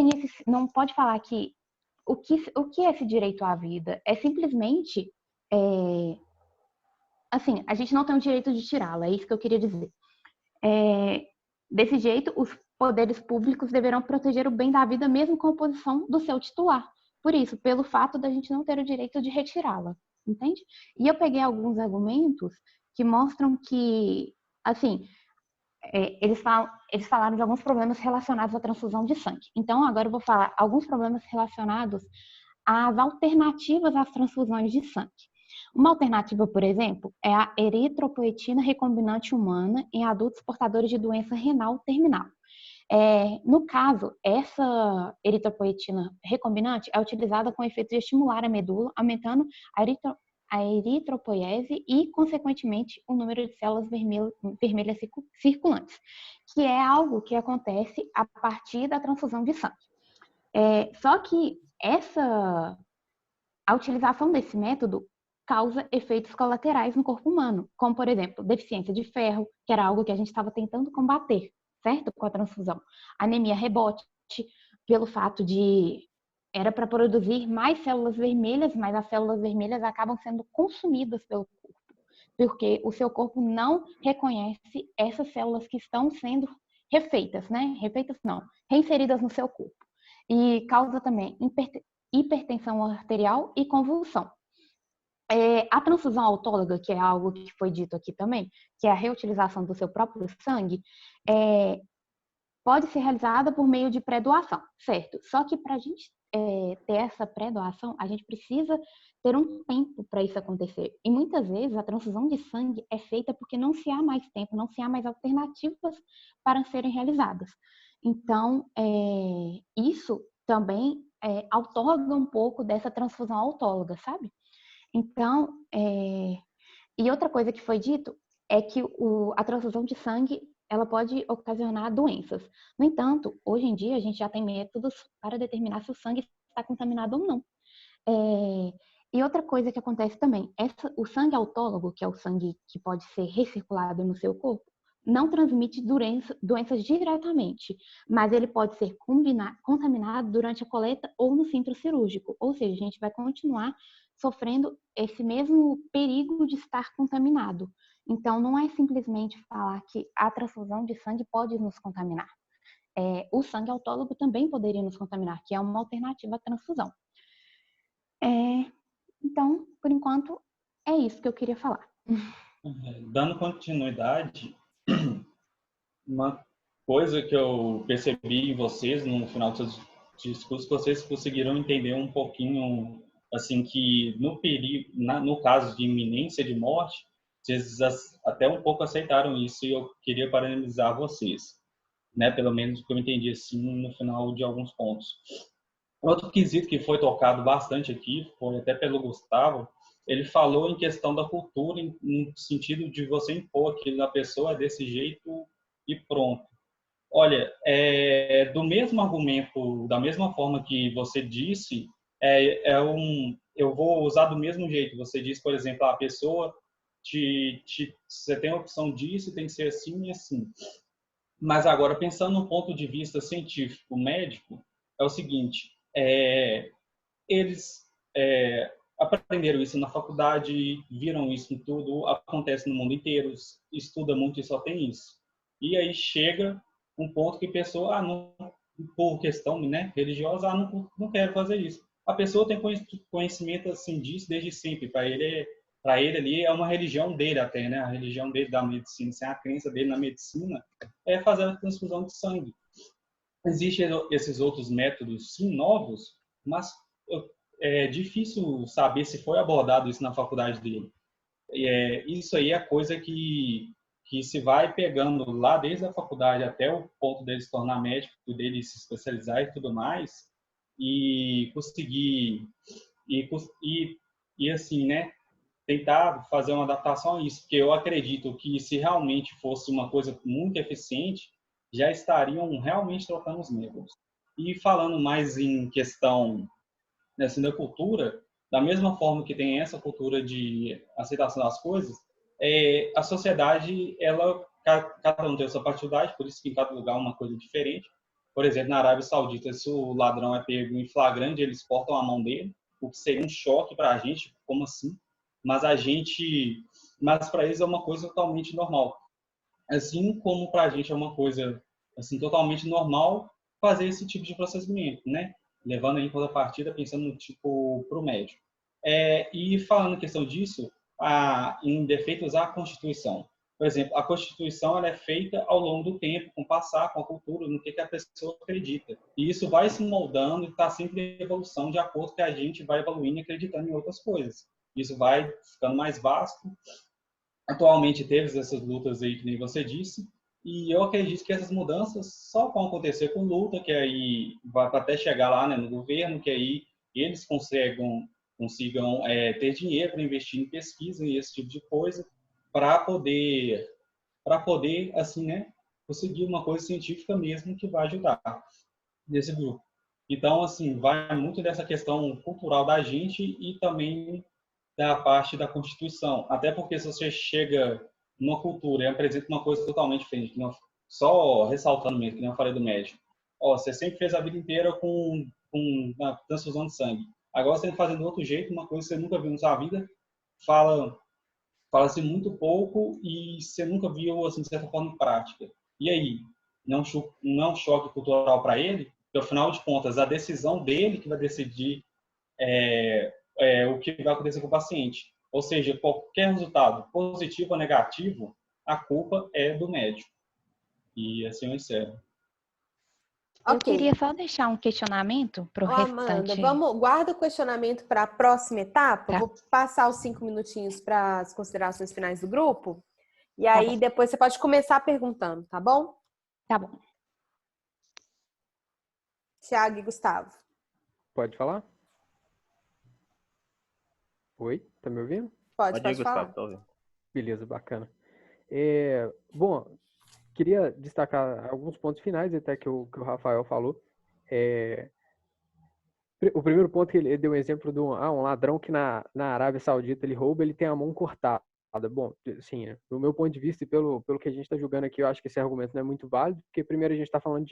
pode falar que o que é esse direito à vida? É simplesmente, assim, a gente não tem o direito de tirá-la, é isso que eu queria dizer. Desse jeito, os poderes públicos deverão proteger o bem da vida mesmo com a oposição do seu titular. Por isso, pelo fato da gente não ter o direito de retirá-la, entende? E eu peguei alguns argumentos que mostram que, assim, eles falaram de alguns problemas relacionados à transfusão de sangue. Então, agora eu vou falar alguns problemas relacionados às alternativas às transfusões de sangue. Uma alternativa, por exemplo, é a eritropoetina recombinante humana em adultos portadores de doença renal terminal. No caso, essa eritropoetina recombinante é utilizada com o efeito de estimular a medula, aumentando a eritropoiese e, consequentemente, o número de células vermelhas circulantes, que é algo que acontece a partir da transfusão de sangue. Só que a utilização desse método causa efeitos colaterais no corpo humano, como, por exemplo, deficiência de ferro, que era algo que a gente estava tentando combater, certo? Com a transfusão. Anemia rebote, pelo fato de era para produzir mais células vermelhas, mas as células vermelhas acabam sendo consumidas pelo corpo, porque o seu corpo não reconhece essas células que estão sendo refeitas, né? Refeitas não, reinseridas no seu corpo. E causa também hipertensão arterial e convulsão. A transfusão autóloga, que é algo que foi dito aqui também, que é a reutilização do seu próprio sangue, pode ser realizada por meio de pré-doação, certo? Só que para a gente ter essa pré-doação, a gente precisa ter um tempo para isso acontecer. E muitas vezes a transfusão de sangue é feita porque não se há mais tempo, não se há mais alternativas para serem realizadas. Então, isso também outorga um pouco dessa transfusão autóloga, sabe? Então, e outra coisa que foi dito é que a transfusão de sangue ela pode ocasionar doenças. No entanto, hoje em dia a gente já tem métodos para determinar se o sangue está contaminado ou não. E outra coisa que acontece também, o sangue autólogo, que é o sangue que pode ser recirculado no seu corpo, não transmite doenças diretamente, mas ele pode ser contaminado durante a coleta ou no centro cirúrgico. Ou seja, a gente vai continuar sofrendo esse mesmo perigo de estar contaminado. Então, não é simplesmente falar que a transfusão de sangue pode nos contaminar. O sangue autólogo também poderia nos contaminar, que é uma alternativa à transfusão. Então, por enquanto, é isso que eu queria falar. Dando continuidade, uma coisa que eu percebi em vocês no final dos seus discursos, vocês conseguiram entender um pouquinho, assim, que no caso de iminência de morte, vocês até um pouco aceitaram isso, e eu queria parabenizar vocês, né? Pelo menos o que eu entendi assim no final de alguns pontos. Outro quesito que foi tocado bastante aqui, foi até pelo Gustavo, ele falou em questão da cultura, no sentido de você impor aquilo na pessoa desse jeito e pronto. Olha, do mesmo argumento, da mesma forma que você disse, eu vou usar do mesmo jeito. Você diz, por exemplo, a pessoa, você tem a opção disso, tem que ser assim e assim. Mas agora, pensando no ponto de vista científico, médico, é o seguinte, eles aprenderam isso na faculdade, viram isso em tudo, acontece no mundo inteiro, estuda muito e só tem isso. E aí chega um ponto que a pessoa, não, por questão, né, religiosa, não quero fazer isso. A pessoa tem conhecimento assim disso desde sempre. Para ele para ele ali é uma religião dele até, né? A religião dele da medicina, assim, a crença dele na medicina é fazer a transfusão de sangue. Existem esses outros métodos, sim, novos, mas é difícil saber se foi abordado isso na faculdade dele. Isso aí é coisa que se vai pegando lá desde a faculdade até o ponto dele se tornar médico, dele se especializar e tudo mais, e conseguir, e assim, né, tentar fazer uma adaptação a isso, porque eu acredito que se realmente fosse uma coisa muito eficiente, já estariam realmente trocando os métodos. E falando mais em questão assim, da cultura, da mesma forma que tem essa cultura de aceitação das coisas, a sociedade, cada um tem a sua particularidade, por isso que em cada lugar é uma coisa diferente. Por exemplo, na Arábia Saudita, se o ladrão é pego em flagrante, eles cortam a mão dele, o que seria um choque para a gente, como assim? Mas para eles é uma coisa totalmente normal. Assim como para a gente é uma coisa assim totalmente normal fazer esse tipo de procedimento, né? Levando em contrapartida, pensando no tipo para o médico. E falando em questão disso, em defeitos à Constituição. Por exemplo, a Constituição ela é feita ao longo do tempo, com o passar, com a cultura, no que a pessoa acredita. E isso vai se moldando e está sempre em evolução de acordo com que a gente vai evoluindo e acreditando em outras coisas. Isso vai ficando mais vasto. Atualmente teve essas lutas aí, que nem você disse, e eu acredito que essas mudanças só vão acontecer com luta, que aí vai até chegar lá, né, no governo, que aí eles consigam ter dinheiro para investir em pesquisa e esse tipo de coisa, para poder assim, né, conseguir uma coisa científica mesmo que vai ajudar nesse grupo. Então, assim, vai muito dessa questão cultural da gente e também da parte da Constituição. Até porque se você chega numa cultura e apresenta uma coisa totalmente diferente, que não, só ressaltando mesmo, que nem eu falei do médico. Você sempre fez a vida inteira com uma transfusão de sangue. Agora você está fazendo de outro jeito, uma coisa que você nunca viu na sua vida, fala-se muito pouco e você nunca viu, assim, de certa forma, em prática. E aí? Não é um choque cultural para ele? Porque, afinal de contas, a decisão dele que vai decidir o que vai acontecer com o paciente. Ou seja, qualquer resultado, positivo ou negativo, a culpa é do médico. E assim eu encerro. Eu queria só deixar um questionamento para o Amanda, restante. guarda o questionamento para a próxima etapa. Vou passar os 5 minutinhos para as considerações finais do grupo. E aí depois você pode começar perguntando, tá bom? Tá bom. Thiago e Gustavo. Pode falar? Oi, tá me ouvindo? Pode ir, falar. Gustavo, tô ouvindo. Beleza, bacana. Bom, queria destacar alguns pontos finais, até que o Rafael falou. O primeiro ponto que ele deu um exemplo de um ladrão que na Arábia Saudita ele rouba, ele tem a mão cortada. Bom, assim, do meu ponto de vista e pelo que a gente está julgando aqui, eu acho que esse argumento não é muito válido, porque primeiro a gente está falando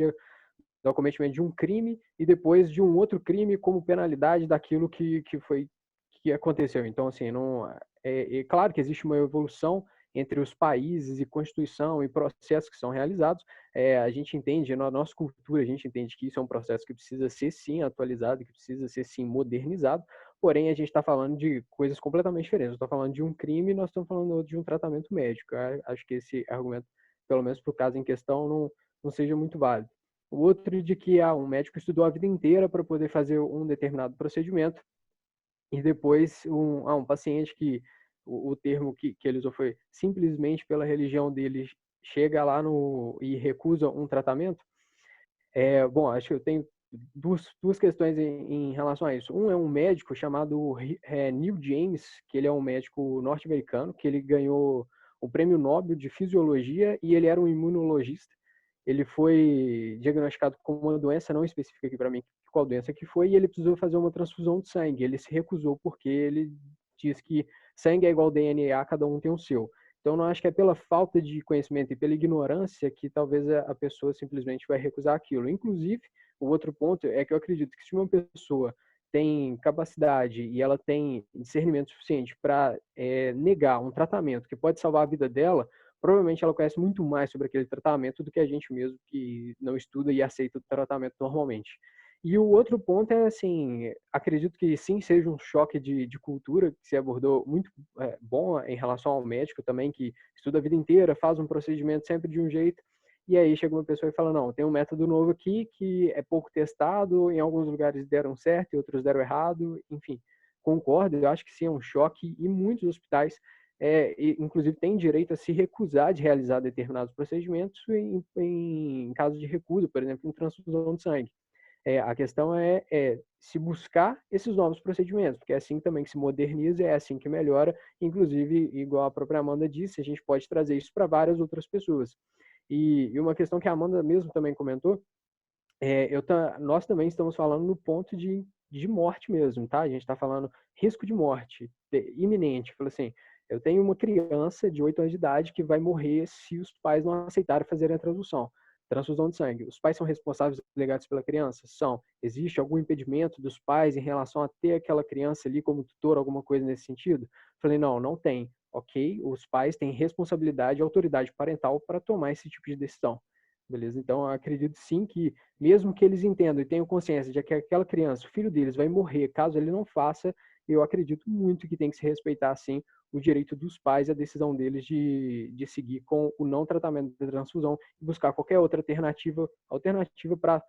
do cometimento de um crime e depois de um outro crime como penalidade daquilo que aconteceu. Então, assim, não claro que existe uma evolução entre os países e Constituição e processos que são realizados. A gente entende, na nossa cultura, a gente entende que isso é um processo que precisa ser, sim, atualizado, que precisa ser, sim, modernizado, porém, a gente está falando de coisas completamente diferentes. Eu estou falando de um crime e nós estamos falando de um tratamento médico. Eu acho que esse argumento, pelo menos para o caso em questão, não seja muito válido. O outro de que um médico estudou a vida inteira para poder fazer um determinado procedimento e depois um paciente que o termo que ele usou foi simplesmente pela religião dele chega lá e recusa um tratamento. Bom, acho que eu tenho duas questões em relação a isso. Um é um médico chamado Neil James, que ele é um médico norte-americano, que ele ganhou o Prêmio Nobel de Fisiologia e ele era um imunologista. Ele foi diagnosticado com uma doença, não específica aqui para mim qual doença que foi, e ele precisou fazer uma transfusão de sangue. Ele se recusou porque ele diz que sangue é igual DNA, cada um tem o seu. Então, não acho que é pela falta de conhecimento e pela ignorância que talvez a pessoa simplesmente vai recusar aquilo. Inclusive, o outro ponto é que eu acredito que se uma pessoa tem capacidade e ela tem discernimento suficiente para negar um tratamento que pode salvar a vida dela, provavelmente ela conhece muito mais sobre aquele tratamento do que a gente mesmo que não estuda e aceita o tratamento normalmente. E o outro ponto é, assim, acredito que sim, seja um choque de cultura, que você abordou muito bom em relação ao médico também, que estuda a vida inteira, faz um procedimento sempre de um jeito, e aí chega uma pessoa e fala, não, tem um método novo aqui que é pouco testado, em alguns lugares deram certo e outros deram errado, enfim, concordo, eu acho que sim, é um choque, e muitos hospitais, inclusive, têm direito a se recusar de realizar determinados procedimentos em caso de recusa, por exemplo, em transfusão de sangue. A questão é se buscar esses novos procedimentos, porque é assim também que se moderniza, é assim que melhora. Inclusive, igual a própria Amanda disse, a gente pode trazer isso para várias outras pessoas. E uma questão que a Amanda mesmo também comentou, nós também estamos falando no ponto de morte mesmo, tá? A gente está falando risco de morte iminente. Fala assim, eu tenho uma criança de 8 anos de idade que vai morrer se os pais não aceitarem fazer a transfusão de sangue. Os pais são responsáveis legados pela criança? São. Existe algum impedimento dos pais em relação a ter aquela criança ali como tutor, alguma coisa nesse sentido? Falei, não, não tem. Ok, os pais têm responsabilidade e autoridade parental para tomar esse tipo de decisão. Beleza? Então, eu acredito sim que, mesmo que eles entendam e tenham consciência de que aquela criança, o filho deles, vai morrer caso ele não faça, eu acredito muito que tem que se respeitar, sim, o direito dos pais, a decisão deles de seguir com o não tratamento da transfusão e buscar qualquer outra alternativa para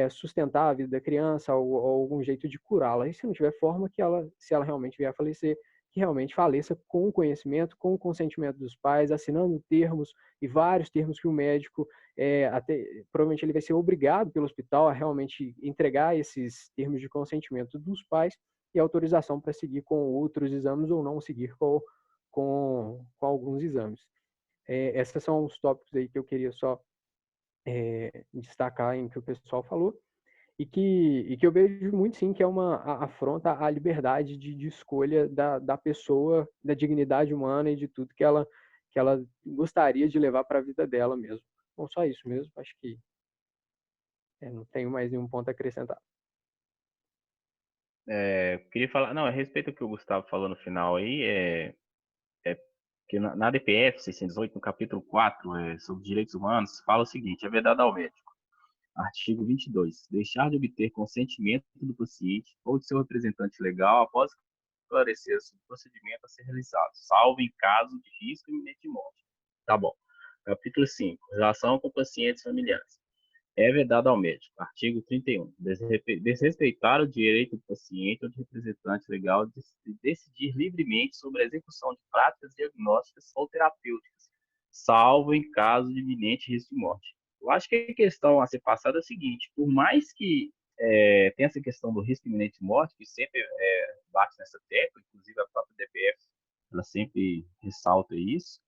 sustentar a vida da criança ou algum jeito de curá-la. E se não tiver forma, se ela realmente vier a falecer, que realmente faleça com o conhecimento, com o consentimento dos pais, assinando termos e vários termos que o médico, provavelmente ele vai ser obrigado pelo hospital a realmente entregar esses termos de consentimento dos pais e autorização para seguir com outros exames ou não seguir com alguns exames. Esses são os tópicos aí que eu queria só destacar em que o pessoal falou e que eu vejo muito sim que é uma afronta à liberdade de escolha da pessoa, da dignidade humana e de tudo que ela gostaria de levar para a vida dela mesmo. Bom, só isso mesmo, acho que não tenho mais nenhum ponto a acrescentar. Queria falar, não, a respeito do que o Gustavo falou no final aí, que na DPF 608, no capítulo 4, sobre direitos humanos, fala o seguinte: é vedado ao médico. Artigo 22. Deixar de obter consentimento do paciente ou de seu representante legal após esclarecer o procedimento a ser realizado, salvo em caso de risco iminente de morte. Tá bom. Capítulo 5. Relação com pacientes familiares. É vedado ao médico. Artigo 31. Desrespeitar o direito do paciente ou de representante legal de decidir livremente sobre a execução de práticas diagnósticas ou terapêuticas, salvo em caso de iminente risco de morte. Eu acho que a questão a ser passada é a seguinte: por mais que tenha essa questão do risco iminente de morte, que sempre bate nessa tecla, inclusive a própria DPF, ela sempre ressalta isso,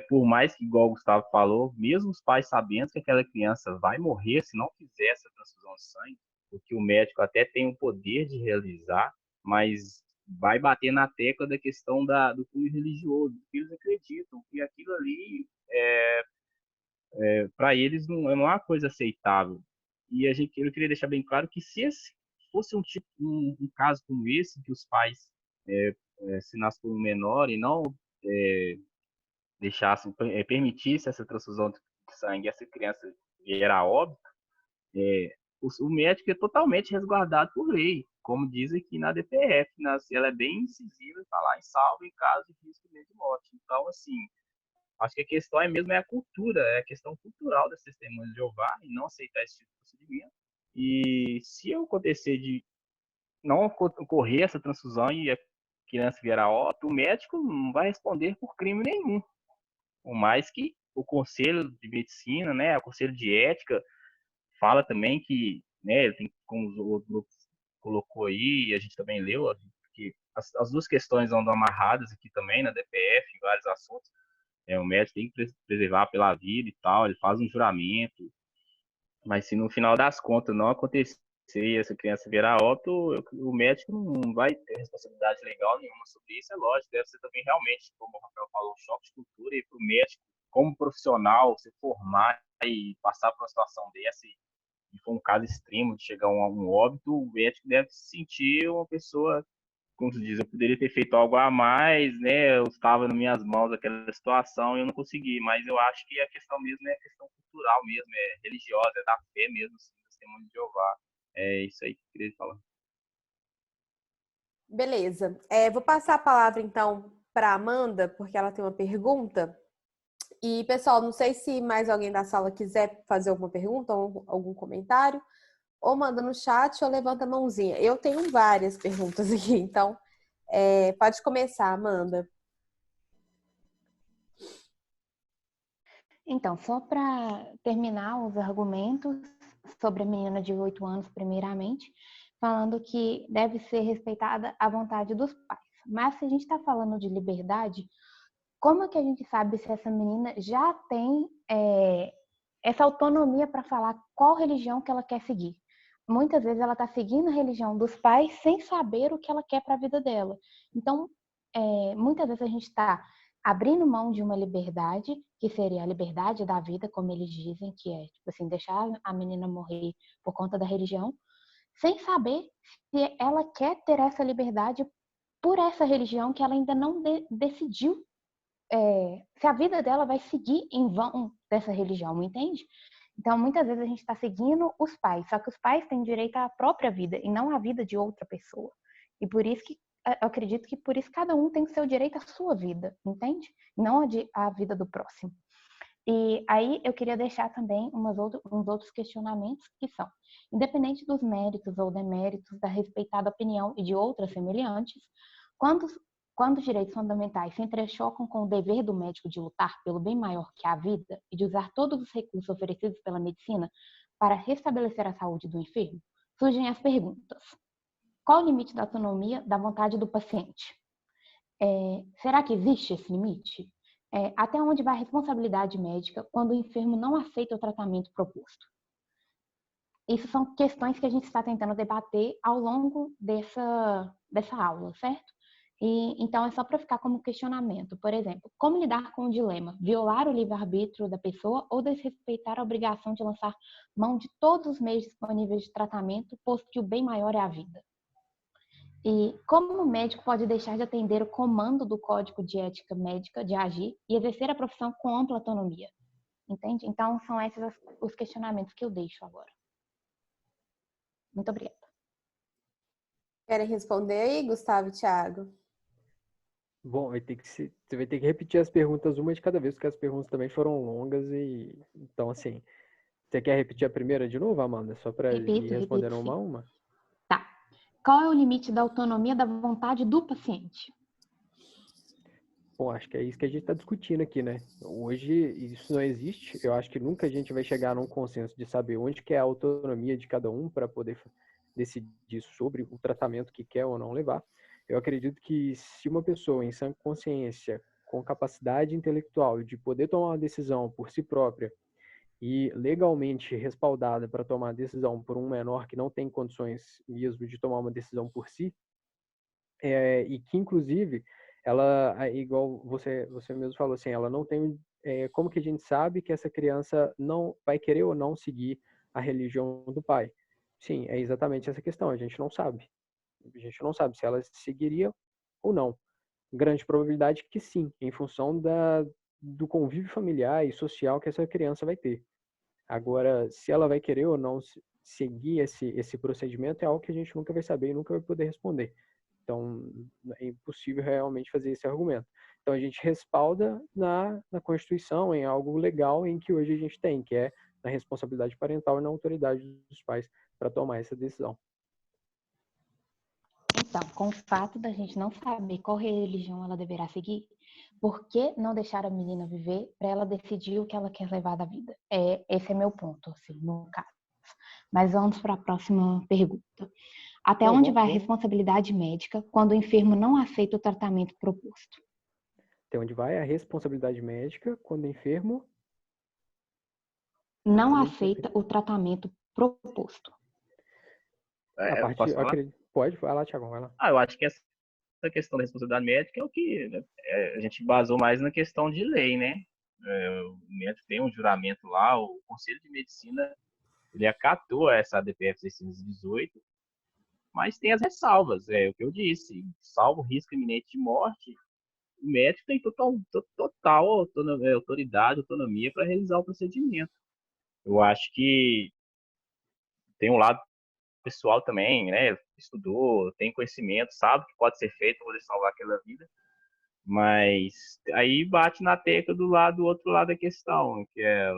por mais que, igual o Gustavo falou, mesmo os pais sabendo que aquela criança vai morrer se não fizer essa transfusão de sangue, porque o médico até tem o poder de realizar, mas vai bater na tecla da questão do cunho religioso, que eles acreditam que aquilo ali, para eles, não é uma coisa aceitável. E eu queria deixar bem claro que se esse fosse um caso como esse, que os pais se nascem por um menor e não permitisse essa transfusão de sangue e essa criança vier a óbito, o médico é totalmente resguardado por lei, como diz aqui na DPF, ela é bem incisiva, está lá em salvo em caso de risco de morte. Então, assim, acho que a questão é a cultura, é a questão cultural das testemunhas de Jeová e não aceitar esse tipo de procedimento. E se acontecer de não ocorrer essa transfusão e a criança vier a óbito, o médico não vai responder por crime nenhum. Por mais que o Conselho de Medicina, né, o Conselho de Ética, fala também que, né, como o grupo colocou aí, e a gente também leu, que as duas questões andam amarradas aqui também na DPF, em vários assuntos. O médico tem que preservar pela vida e tal, ele faz um juramento, mas se no final das contas não acontecer essa criança virar óbito, o médico não vai ter responsabilidade legal nenhuma sobre isso, é lógico, deve ser também realmente, como o Rafael falou, um choque de cultura, e para o médico, como profissional, se formar e passar por uma situação dessa, e for um caso extremo de chegar a um óbito, o médico deve se sentir uma pessoa, como se diz, eu poderia ter feito algo a mais, né? Eu estava nas minhas mãos aquela situação e eu não consegui, mas eu acho que a questão mesmo é a questão cultural mesmo, é religiosa, é da fé mesmo, assim, do testemunho de Jeová. É isso aí que eu queria falar. Beleza. Vou passar a palavra, então, para Amanda, porque ela tem uma pergunta. E, pessoal, não sei se mais alguém da sala quiser fazer alguma pergunta ou algum comentário, ou manda no chat ou levanta a mãozinha. Eu tenho várias perguntas aqui, então pode começar, Amanda. Então, só para terminar os argumentos sobre a menina de 8 anos, primeiramente, falando que deve ser respeitada a vontade dos pais. Mas se a gente está falando de liberdade, como é que a gente sabe se essa menina já tem essa autonomia para falar qual religião que ela quer seguir? Muitas vezes ela está seguindo a religião dos pais sem saber o que ela quer para a vida dela. Então, muitas vezes a gente está abrindo mão de uma liberdade, que seria a liberdade da vida, como eles dizem, que é, tipo assim, deixar a menina morrer por conta da religião, sem saber se ela quer ter essa liberdade por essa religião que ela ainda não decidiu se a vida dela vai seguir em vão dessa religião, entende? Então, muitas vezes a gente está seguindo os pais, só que os pais têm direito à própria vida e não à vida de outra pessoa. E por isso que eu acredito que por isso cada um tem o seu direito à sua vida, entende? Não à vida do próximo. E aí eu queria deixar também uns outros questionamentos que são, independente dos méritos ou deméritos da respeitada opinião e de outras semelhantes, quando os direitos fundamentais se entrechocam com o dever do médico de lutar pelo bem maior que a vida e de usar todos os recursos oferecidos pela medicina para restabelecer a saúde do enfermo, surgem as perguntas. Qual o limite da autonomia da vontade do paciente? Será que existe esse limite? Até onde vai a responsabilidade médica quando o enfermo não aceita o tratamento proposto? Isso são questões que a gente está tentando debater ao longo dessa aula, certo? Então, é só para ficar como questionamento. Por exemplo, como lidar com o dilema? Violar o livre-arbítrio da pessoa ou desrespeitar a obrigação de lançar mão de todos os meios disponíveis de tratamento, posto que o bem maior é a vida? E como o médico pode deixar de atender o comando do Código de Ética Médica de agir e exercer a profissão com ampla autonomia? Entende? Então, são esses os questionamentos que eu deixo agora. Muito obrigada. Querem responder aí, Gustavo e Thiago? Bom, você vai ter que repetir as perguntas uma de cada vez, porque as perguntas também foram longas e então assim, você quer repetir a primeira de novo, Amanda, só para ir respondendo uma a uma? Tá. Qual é o limite da autonomia da vontade do paciente? Bom, acho que é isso que a gente está discutindo aqui, né? Hoje isso não existe. Eu acho que nunca a gente vai chegar num consenso de saber onde que é a autonomia de cada um para poder decidir sobre o tratamento que quer ou não levar. Eu acredito que se uma pessoa em sã consciência, com capacidade intelectual de poder tomar uma decisão por si própria e legalmente respaldada para tomar a decisão por um menor que não tem condições mesmo de tomar uma decisão por si, e que inclusive ela, igual você mesmo falou assim, ela não tem, como que a gente sabe que essa criança não vai querer ou não seguir a religião do pai? Sim, é exatamente essa questão, a gente não sabe. A gente não sabe se ela seguiria ou não. Grande probabilidade que sim, em função do convívio familiar e social que essa criança vai ter. Agora, se ela vai querer ou não seguir esse procedimento é algo que a gente nunca vai saber e nunca vai poder responder. Então, é impossível realmente fazer esse argumento. Então, a gente respalda na Constituição, em algo legal em que hoje a gente tem, que é na responsabilidade parental e na autoridade dos pais para tomar essa decisão. Então, com o fato da gente não saber qual religião ela deverá seguir, por que não deixar a menina viver para ela decidir o que ela quer levar da vida? Esse é meu ponto, assim, no caso. Mas vamos para a próxima pergunta. Até onde vai a responsabilidade médica quando o enfermo não aceita o tratamento proposto? Até onde vai a responsabilidade médica quando o enfermo não aceita o tratamento proposto? Posso falar? Pode, vai lá, Thiago, vai lá. Eu acho que essa questão da responsabilidade médica é o que a gente basou mais na questão de lei, né? O médico tem um juramento lá, o Conselho de Medicina, ele acatou essa ADPF 618, mas tem as ressalvas, é o que eu disse, salvo risco iminente de morte, o médico tem total autoridade, autonomia para realizar o procedimento. Eu acho que tem um lado pessoal também, né, estudou, tem conhecimento, sabe que pode ser feito para poder salvar aquela vida. Mas aí bate na tecla do outro lado da questão, que é,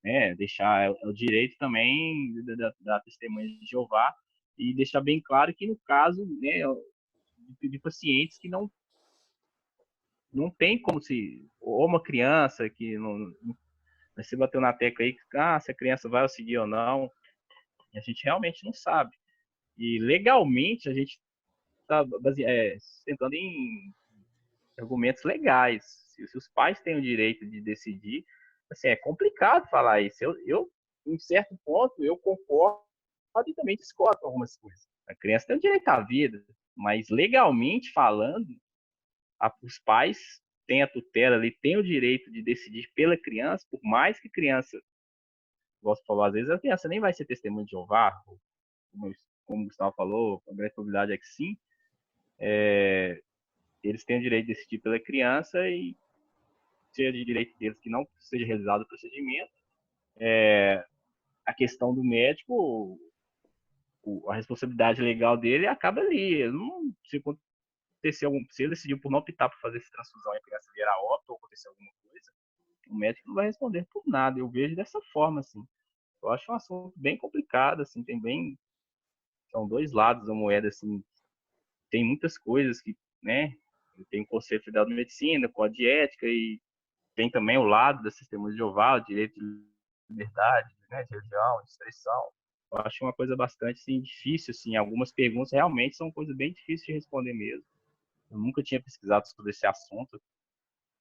né, deixar o direito também da testemunha de Jeová e deixar bem claro que no caso, né, de pacientes que não tem como se, ou uma criança que não, você bateu na tecla aí, se a criança vai seguir ou não, a gente realmente não sabe. E legalmente a gente está tentando em argumentos legais. Se os pais têm o direito de decidir, assim, é complicado falar isso. Em certo ponto, eu concordo e também discordo com algumas coisas. A criança tem o direito à vida, mas legalmente falando, os pais têm a tutela ali, têm o direito de decidir pela criança, por mais que a criança, como você falou, às vezes a criança nem vai ser testemunha de Jeová, como o Gustavo falou, a grande probabilidade é que sim, eles têm o direito de decidir pela criança e seja de direito deles que não seja realizado o procedimento. A questão do médico, a responsabilidade legal dele acaba ali. Não, se ele decidiu por não optar por fazer essa transfusão e a criança vier a óbito ou acontecer alguma coisa, o médico não vai responder por nada. Eu vejo dessa forma, assim. Eu acho um assunto bem complicado, assim, são dois lados da moeda, assim. Tem muitas coisas que, né, tem o Conselho Federal de Medicina, Código de Ética, e tem também o lado da Testemunha de Jeová, o direito de liberdade, né, de religião, de expressão. Eu acho uma coisa bastante assim, difícil, assim, algumas perguntas realmente são coisas bem difíceis de responder mesmo. Eu nunca tinha pesquisado sobre esse assunto,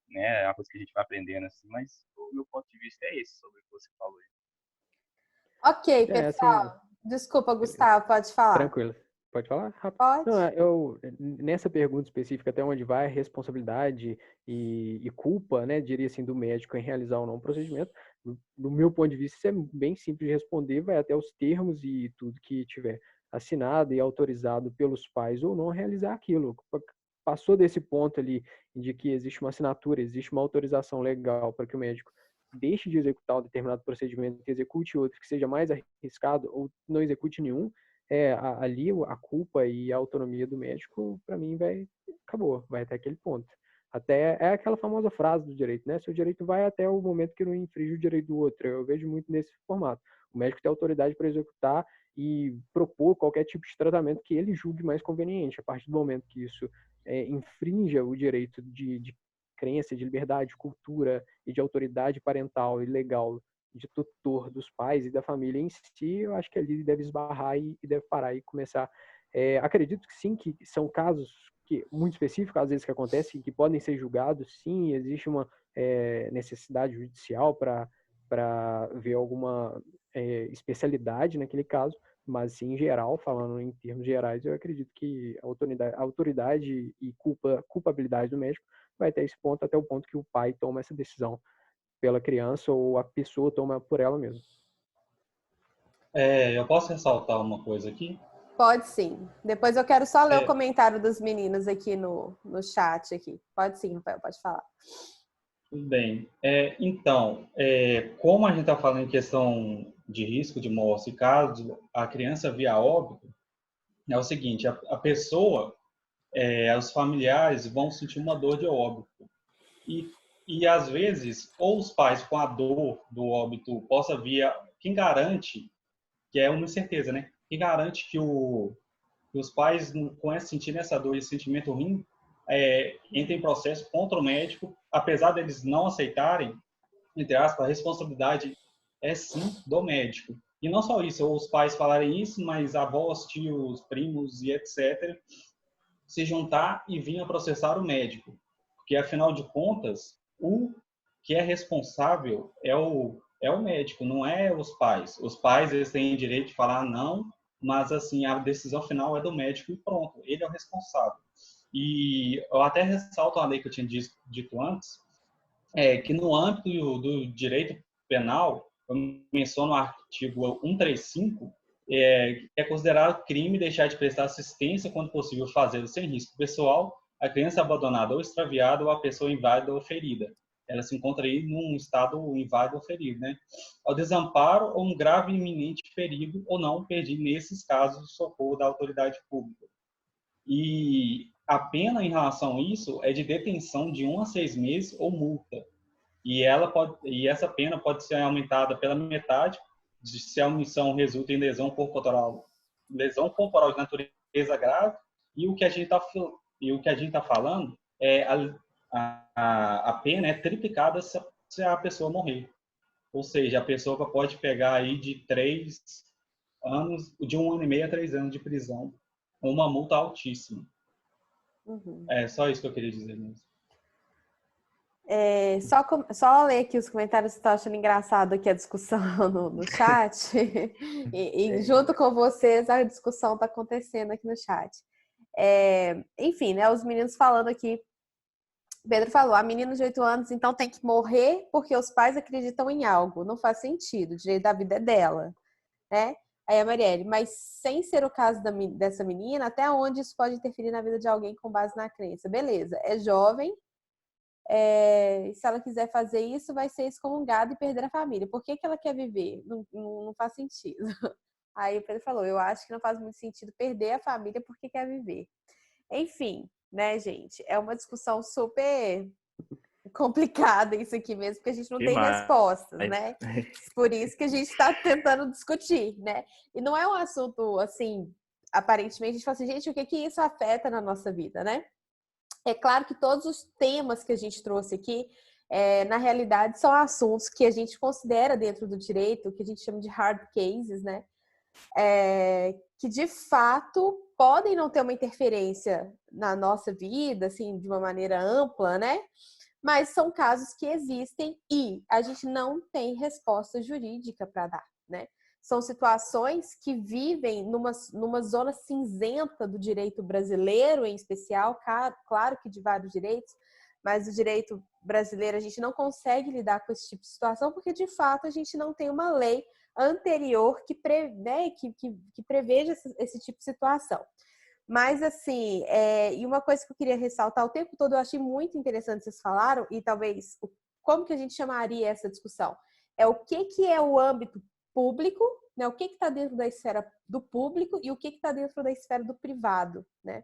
né, é uma coisa que a gente vai aprendendo assim, mas o meu ponto de vista é esse, sobre o que você falou aí. Ok, pessoal. Assim, Desculpa, Gustavo, pode falar. tranquilo. Pode falar? Rápido. Pode. Não, nessa pergunta específica, até onde vai a responsabilidade e culpa, né, diria assim, do médico em realizar ou não o procedimento, do meu ponto de vista, isso é bem simples de responder, vai até os termos e tudo que tiver assinado e autorizado pelos pais ou não realizar aquilo. Passou desse ponto ali de que existe uma assinatura, existe uma autorização legal para que o médico deixe de executar um determinado procedimento e execute outro que seja mais arriscado ou não execute nenhum, ali a culpa e a autonomia do médico, para mim, acabou, vai até aquele ponto. Até é aquela famosa frase do direito, né? Seu direito vai até o momento que não infringe o direito do outro. Eu vejo muito nesse formato. O médico tem autoridade para executar e propor qualquer tipo de tratamento que ele julgue mais conveniente. A partir do momento que isso infrinja o direito de crença, de liberdade, de cultura e de autoridade parental e legal de tutor dos pais e da família em si, eu acho que ali deve esbarrar e deve parar e começar. Acredito que sim, que são casos muito específicos, às vezes, que acontecem, que podem ser julgados, sim, existe uma necessidade judicial para ver alguma especialidade naquele caso, mas, sim, em geral, falando em termos gerais, eu acredito que a autoridade e culpabilidade do médico vai até esse ponto, até o ponto que o pai toma essa decisão pela criança ou a pessoa toma por ela mesma. Eu posso ressaltar uma coisa aqui? Pode sim. Depois eu quero só ler o comentário dos meninos aqui no chat. Aqui. Pode sim, Rafael, pode falar. Tudo bem. Então, como a gente está falando em questão de risco de morte, caso a criança via óbito, é o seguinte, a pessoa, os familiares vão sentir uma dor de óbito. E às vezes, ou os pais com a dor do óbito possa vir, quem garante, que é uma incerteza, né? Quem garante que os pais, com sentirem essa dor e esse sentimento ruim, entrem em processo contra o médico, apesar deles não aceitarem, entre aspas, a responsabilidade é sim do médico. E não só isso, ou os pais falarem isso, mas avós, tios, primos e etc., se juntar e vir a processar o médico. Porque, afinal de contas, o que é responsável é o médico, não é os pais. Os pais, eles têm direito de falar não, mas, assim, a decisão final é do médico e pronto, ele é o responsável. E eu até ressalto a lei que eu tinha dito antes, que no âmbito do direito penal, eu menciono o artigo 135, é considerado crime deixar de prestar assistência quando possível fazê-lo sem risco pessoal, a criança abandonada ou extraviada ou a pessoa inválida ou ferida. ela se encontra aí num estado inválido ou ferido, né? Ao desamparo ou um grave e iminente perigo ou não pedir, nesses casos, o socorro da autoridade pública. E a pena em relação a isso é de detenção de 1 a 6 meses ou multa. E essa pena pode ser aumentada pela metade se a omissão resulta em lesão corporal de natureza grave. E o que a gente está falando é a pena é triplicada se a pessoa morrer. Ou seja, a pessoa pode pegar aí de 3 anos, de 1 ano e meio a 3 anos de prisão, com uma multa altíssima. Uhum. É só isso que eu queria dizer mesmo. Só ler aqui os comentários, que eu tô achando engraçado aqui a discussão no chat. E junto com vocês, a discussão está acontecendo aqui no chat. Enfim, né? Os meninos falando aqui. Pedro falou, a menina de 8 anos, então tem que morrer porque os pais acreditam em algo. Não faz sentido, o direito da vida é dela, né? Aí a Marielle, mas sem ser o caso dessa menina, até onde isso pode interferir na vida de alguém com base na crença? Beleza, é jovem, se ela quiser fazer isso, vai ser excomungada e perder a família. Por que ela quer viver? Não faz sentido. Aí o Pedro falou, eu acho que não faz muito sentido perder a família porque quer viver. Enfim, né, gente? É uma discussão super complicada isso aqui mesmo, porque a gente não tem respostas, né? Por isso que a gente está tentando discutir, né? E não é um assunto, assim, aparentemente, a gente fala assim, gente, o que isso afeta na nossa vida, né? É claro que todos os temas que a gente trouxe aqui, na realidade, são assuntos que a gente considera dentro do direito, que a gente chama de hard cases, né? Que de fato podem não ter uma interferência na nossa vida, assim, de uma maneira ampla, né? Mas são casos que existem e a gente não tem resposta jurídica para dar, né? São situações que vivem numa zona cinzenta do direito brasileiro, em especial, claro que de vários direitos, mas o direito brasileiro a gente não consegue lidar com esse tipo de situação porque, de fato, a gente não tem uma lei anterior que preveja esse tipo de situação. Mas, assim, e uma coisa que eu queria ressaltar o tempo todo, eu achei muito interessante vocês falaram, e talvez, como que a gente chamaria essa discussão? É o que é o âmbito público, né? O que está dentro da esfera do público e o que está dentro da esfera do privado, né?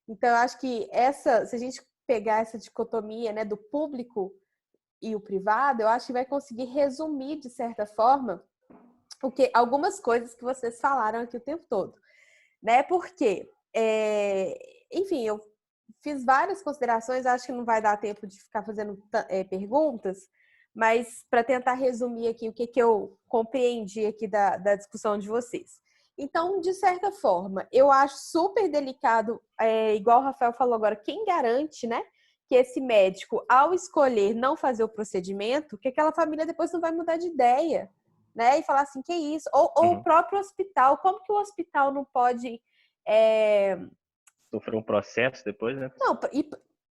Então, eu acho que se a gente pegar essa dicotomia, né, do público e o privado, eu acho que vai conseguir resumir, de certa forma, algumas coisas que vocês falaram aqui o tempo todo, né? Porque, enfim, eu fiz várias considerações, acho que não vai dar tempo de ficar fazendo perguntas, mas para tentar resumir aqui o que eu compreendi aqui da discussão de vocês. Então, de certa forma, eu acho super delicado, igual o Rafael falou agora, quem garante, né, que esse médico, ao escolher não fazer o procedimento, que aquela família depois não vai mudar de ideia, né, e falar assim, que isso? Ou o próprio hospital, como que o hospital não pode... Sofreu um processo depois, né? Não, e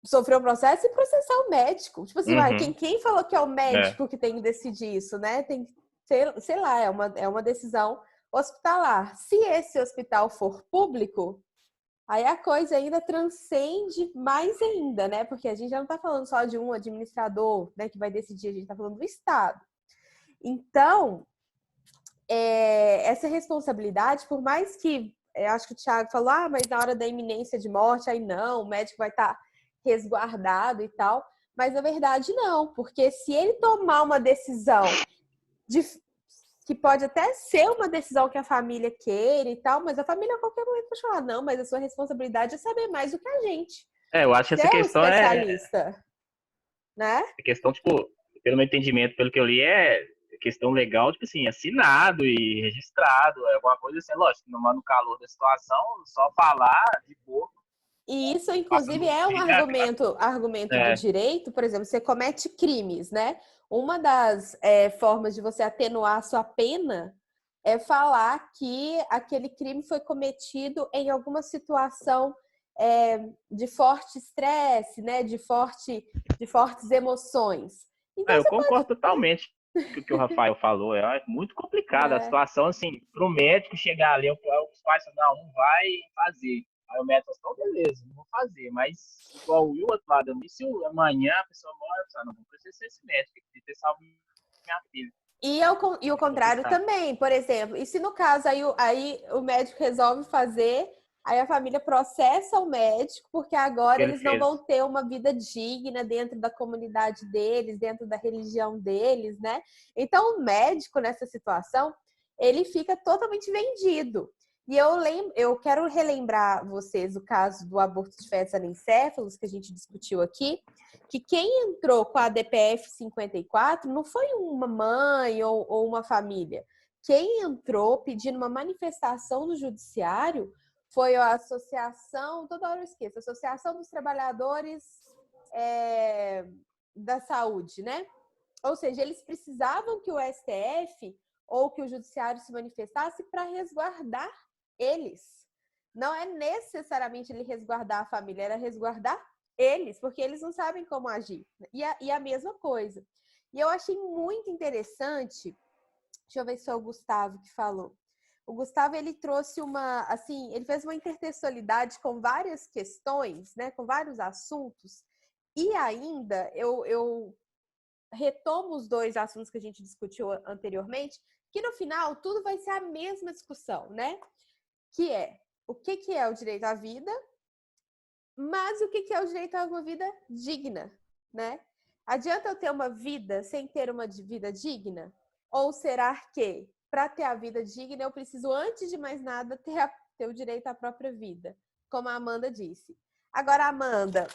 sofrer um processo e processar o médico. Tipo assim, quem falou que é o médico que tem que decidir isso, né? Tem que ser, sei lá, é uma decisão hospitalar. Se esse hospital for público, aí a coisa ainda transcende mais ainda, né? Porque a gente já não está falando só de um administrador, né, que vai decidir, a gente está falando do Estado. Então, essa responsabilidade, por mais que acho que o Thiago falou, mas na hora da iminência de morte, aí não, o médico vai estar resguardado e tal. Mas na verdade não, porque se ele tomar uma decisão que pode até ser uma decisão que a família queira e tal, mas a família a qualquer momento pode falar, não, mas a sua responsabilidade é saber mais do que a gente. Eu acho que essa questão especialista, né? A questão, tipo, pelo meu entendimento, pelo que eu li, é questão legal, tipo assim, assinado e registrado, é alguma coisa assim, lógico, no calor da situação, só falar de boa. E isso, inclusive, é um argumento do direito, por exemplo, você comete crimes, né? Uma das formas de você atenuar a sua pena é falar que aquele crime foi cometido em alguma situação de forte estresse, né? De fortes emoções. Então, eu concordo totalmente com o que o Rafael falou. É muito complicado a situação, assim, para o médico chegar ali, os pais não vai fazer. Aí o médico falou, então, beleza, não vou fazer. Mas, igual o outro lado, e se amanhã a pessoa morre, eu falo, não, vou precisar ser esse médico, tem que ter salvo minha filha. E o contrário também, por exemplo, e se no caso aí o médico resolve fazer, aí a família processa o médico, porque agora eles não vão ter uma vida digna dentro da comunidade deles, dentro da religião deles, né? Então o médico nessa situação, ele fica totalmente vendido. E eu quero relembrar vocês o caso do aborto de fetos anencéfalos, que a gente discutiu aqui, que quem entrou com a DPF 54 não foi uma mãe ou uma família. Quem entrou pedindo uma manifestação no judiciário foi a Associação, toda hora eu esqueço, Associação dos Trabalhadores da Saúde, né? Ou seja, eles precisavam que o STF ou que o judiciário se manifestasse para resguardar eles. Não é necessariamente ele resguardar a família, era resguardar eles, porque eles não sabem como agir. E a mesma coisa. E eu achei muito interessante, deixa eu ver se foi o Gustavo que falou. O Gustavo, ele trouxe ele fez uma intertextualidade com várias questões, né, com vários assuntos, e ainda eu retomo os dois assuntos que a gente discutiu anteriormente, que no final tudo vai ser a mesma discussão, né? Que é o que é o direito à vida, mas o que é o direito a uma vida digna, né? Adianta eu ter uma vida sem ter uma vida digna? Ou será que, para ter a vida digna, eu preciso, antes de mais nada, ter o direito à própria vida? Como a Amanda disse. Agora, Amanda,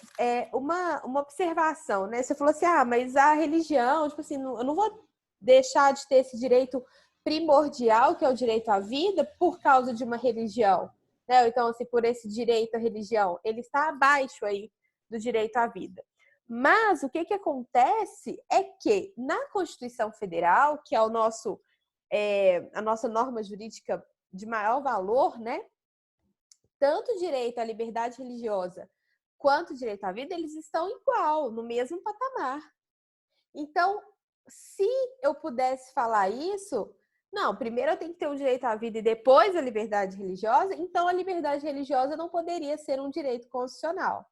uma observação, né? Você falou assim, mas a religião, tipo assim, eu não vou deixar de ter esse direito primordial, que é o direito à vida, por causa de uma religião. Né? Então, assim, por esse direito à religião, ele está abaixo aí do direito à vida. Mas o que acontece é que na Constituição Federal, que é a nossa norma jurídica de maior valor, né? Tanto o direito à liberdade religiosa quanto o direito à vida, eles estão igual, no mesmo patamar. Então, se eu pudesse falar isso, não, primeiro eu tenho que ter o direito à vida e depois a liberdade religiosa, então a liberdade religiosa não poderia ser um direito constitucional.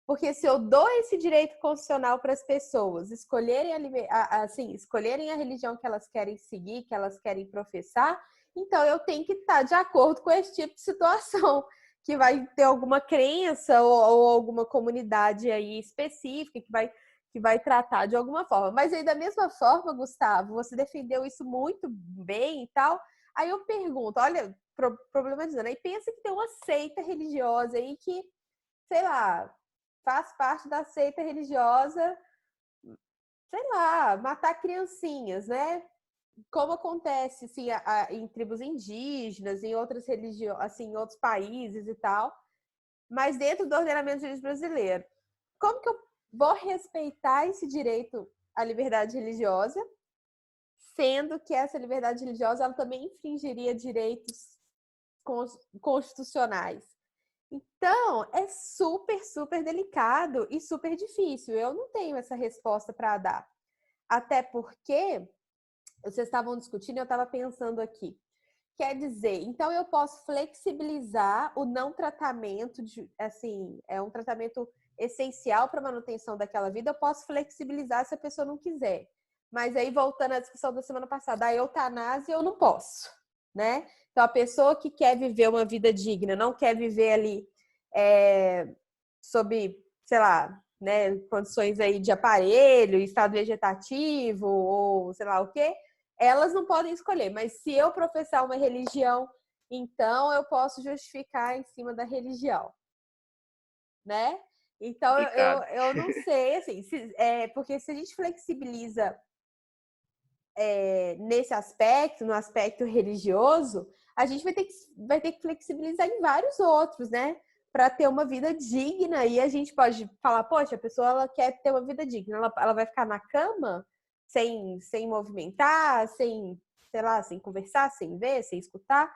Porque se eu dou esse direito constitucional para as pessoas escolherem escolherem a religião que elas querem seguir, que elas querem professar, então eu tenho que estar de acordo com esse tipo de situação, que vai ter alguma crença ou alguma comunidade aí específica que vai tratar de alguma forma. Mas aí, da mesma forma, Gustavo, você defendeu isso muito bem e tal. Aí eu pergunto, olha, problematizando, aí pensa que tem uma seita religiosa aí que, sei lá, faz parte da seita religiosa, sei lá, matar criancinhas, né? Como acontece assim, em tribos indígenas, em outras religiões, assim, em outros países e tal, mas dentro do ordenamento jurídico brasileiro. Como que eu vou respeitar esse direito à liberdade religiosa, sendo que essa liberdade religiosa ela também infringiria direitos constitucionais? Então, é super, super delicado e super difícil. Eu não tenho essa resposta para dar. Até porque vocês estavam discutindo e eu estava pensando aqui. Quer dizer, então eu posso flexibilizar o não tratamento, é um tratamento essencial para a manutenção daquela vida, eu posso flexibilizar se a pessoa não quiser. Mas aí, voltando à discussão da semana passada, a eutanásia eu não posso, né? Então, a pessoa que quer viver uma vida digna, não quer viver ali sob, sei lá, né, condições aí de aparelho, estado vegetativo ou sei lá o quê, elas não podem escolher. Mas se eu professar uma religião, então eu posso justificar em cima da religião, né? Então eu não sei, assim, porque se a gente flexibiliza nesse aspecto, no aspecto religioso, a gente vai ter que flexibilizar em vários outros, né? Para ter uma vida digna. E a gente pode falar, poxa, a pessoa ela quer ter uma vida digna, ela vai ficar na cama sem movimentar, sem, sei lá, sem conversar, sem ver, sem escutar.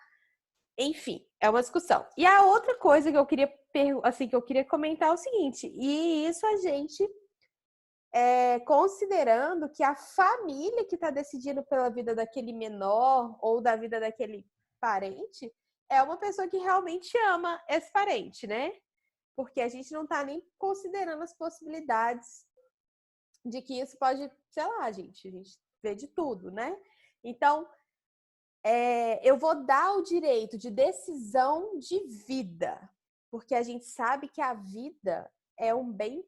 Enfim, é uma discussão. E a outra coisa que eu queria comentar é o seguinte, e isso a gente considerando que a família que está decidindo pela vida daquele menor ou da vida daquele parente, é uma pessoa que realmente ama esse parente, né? Porque a gente não tá nem considerando as possibilidades de que isso pode, sei lá, a gente vê de tudo, né? Então, eu vou dar o direito de decisão de vida, porque a gente sabe que a vida é um bem,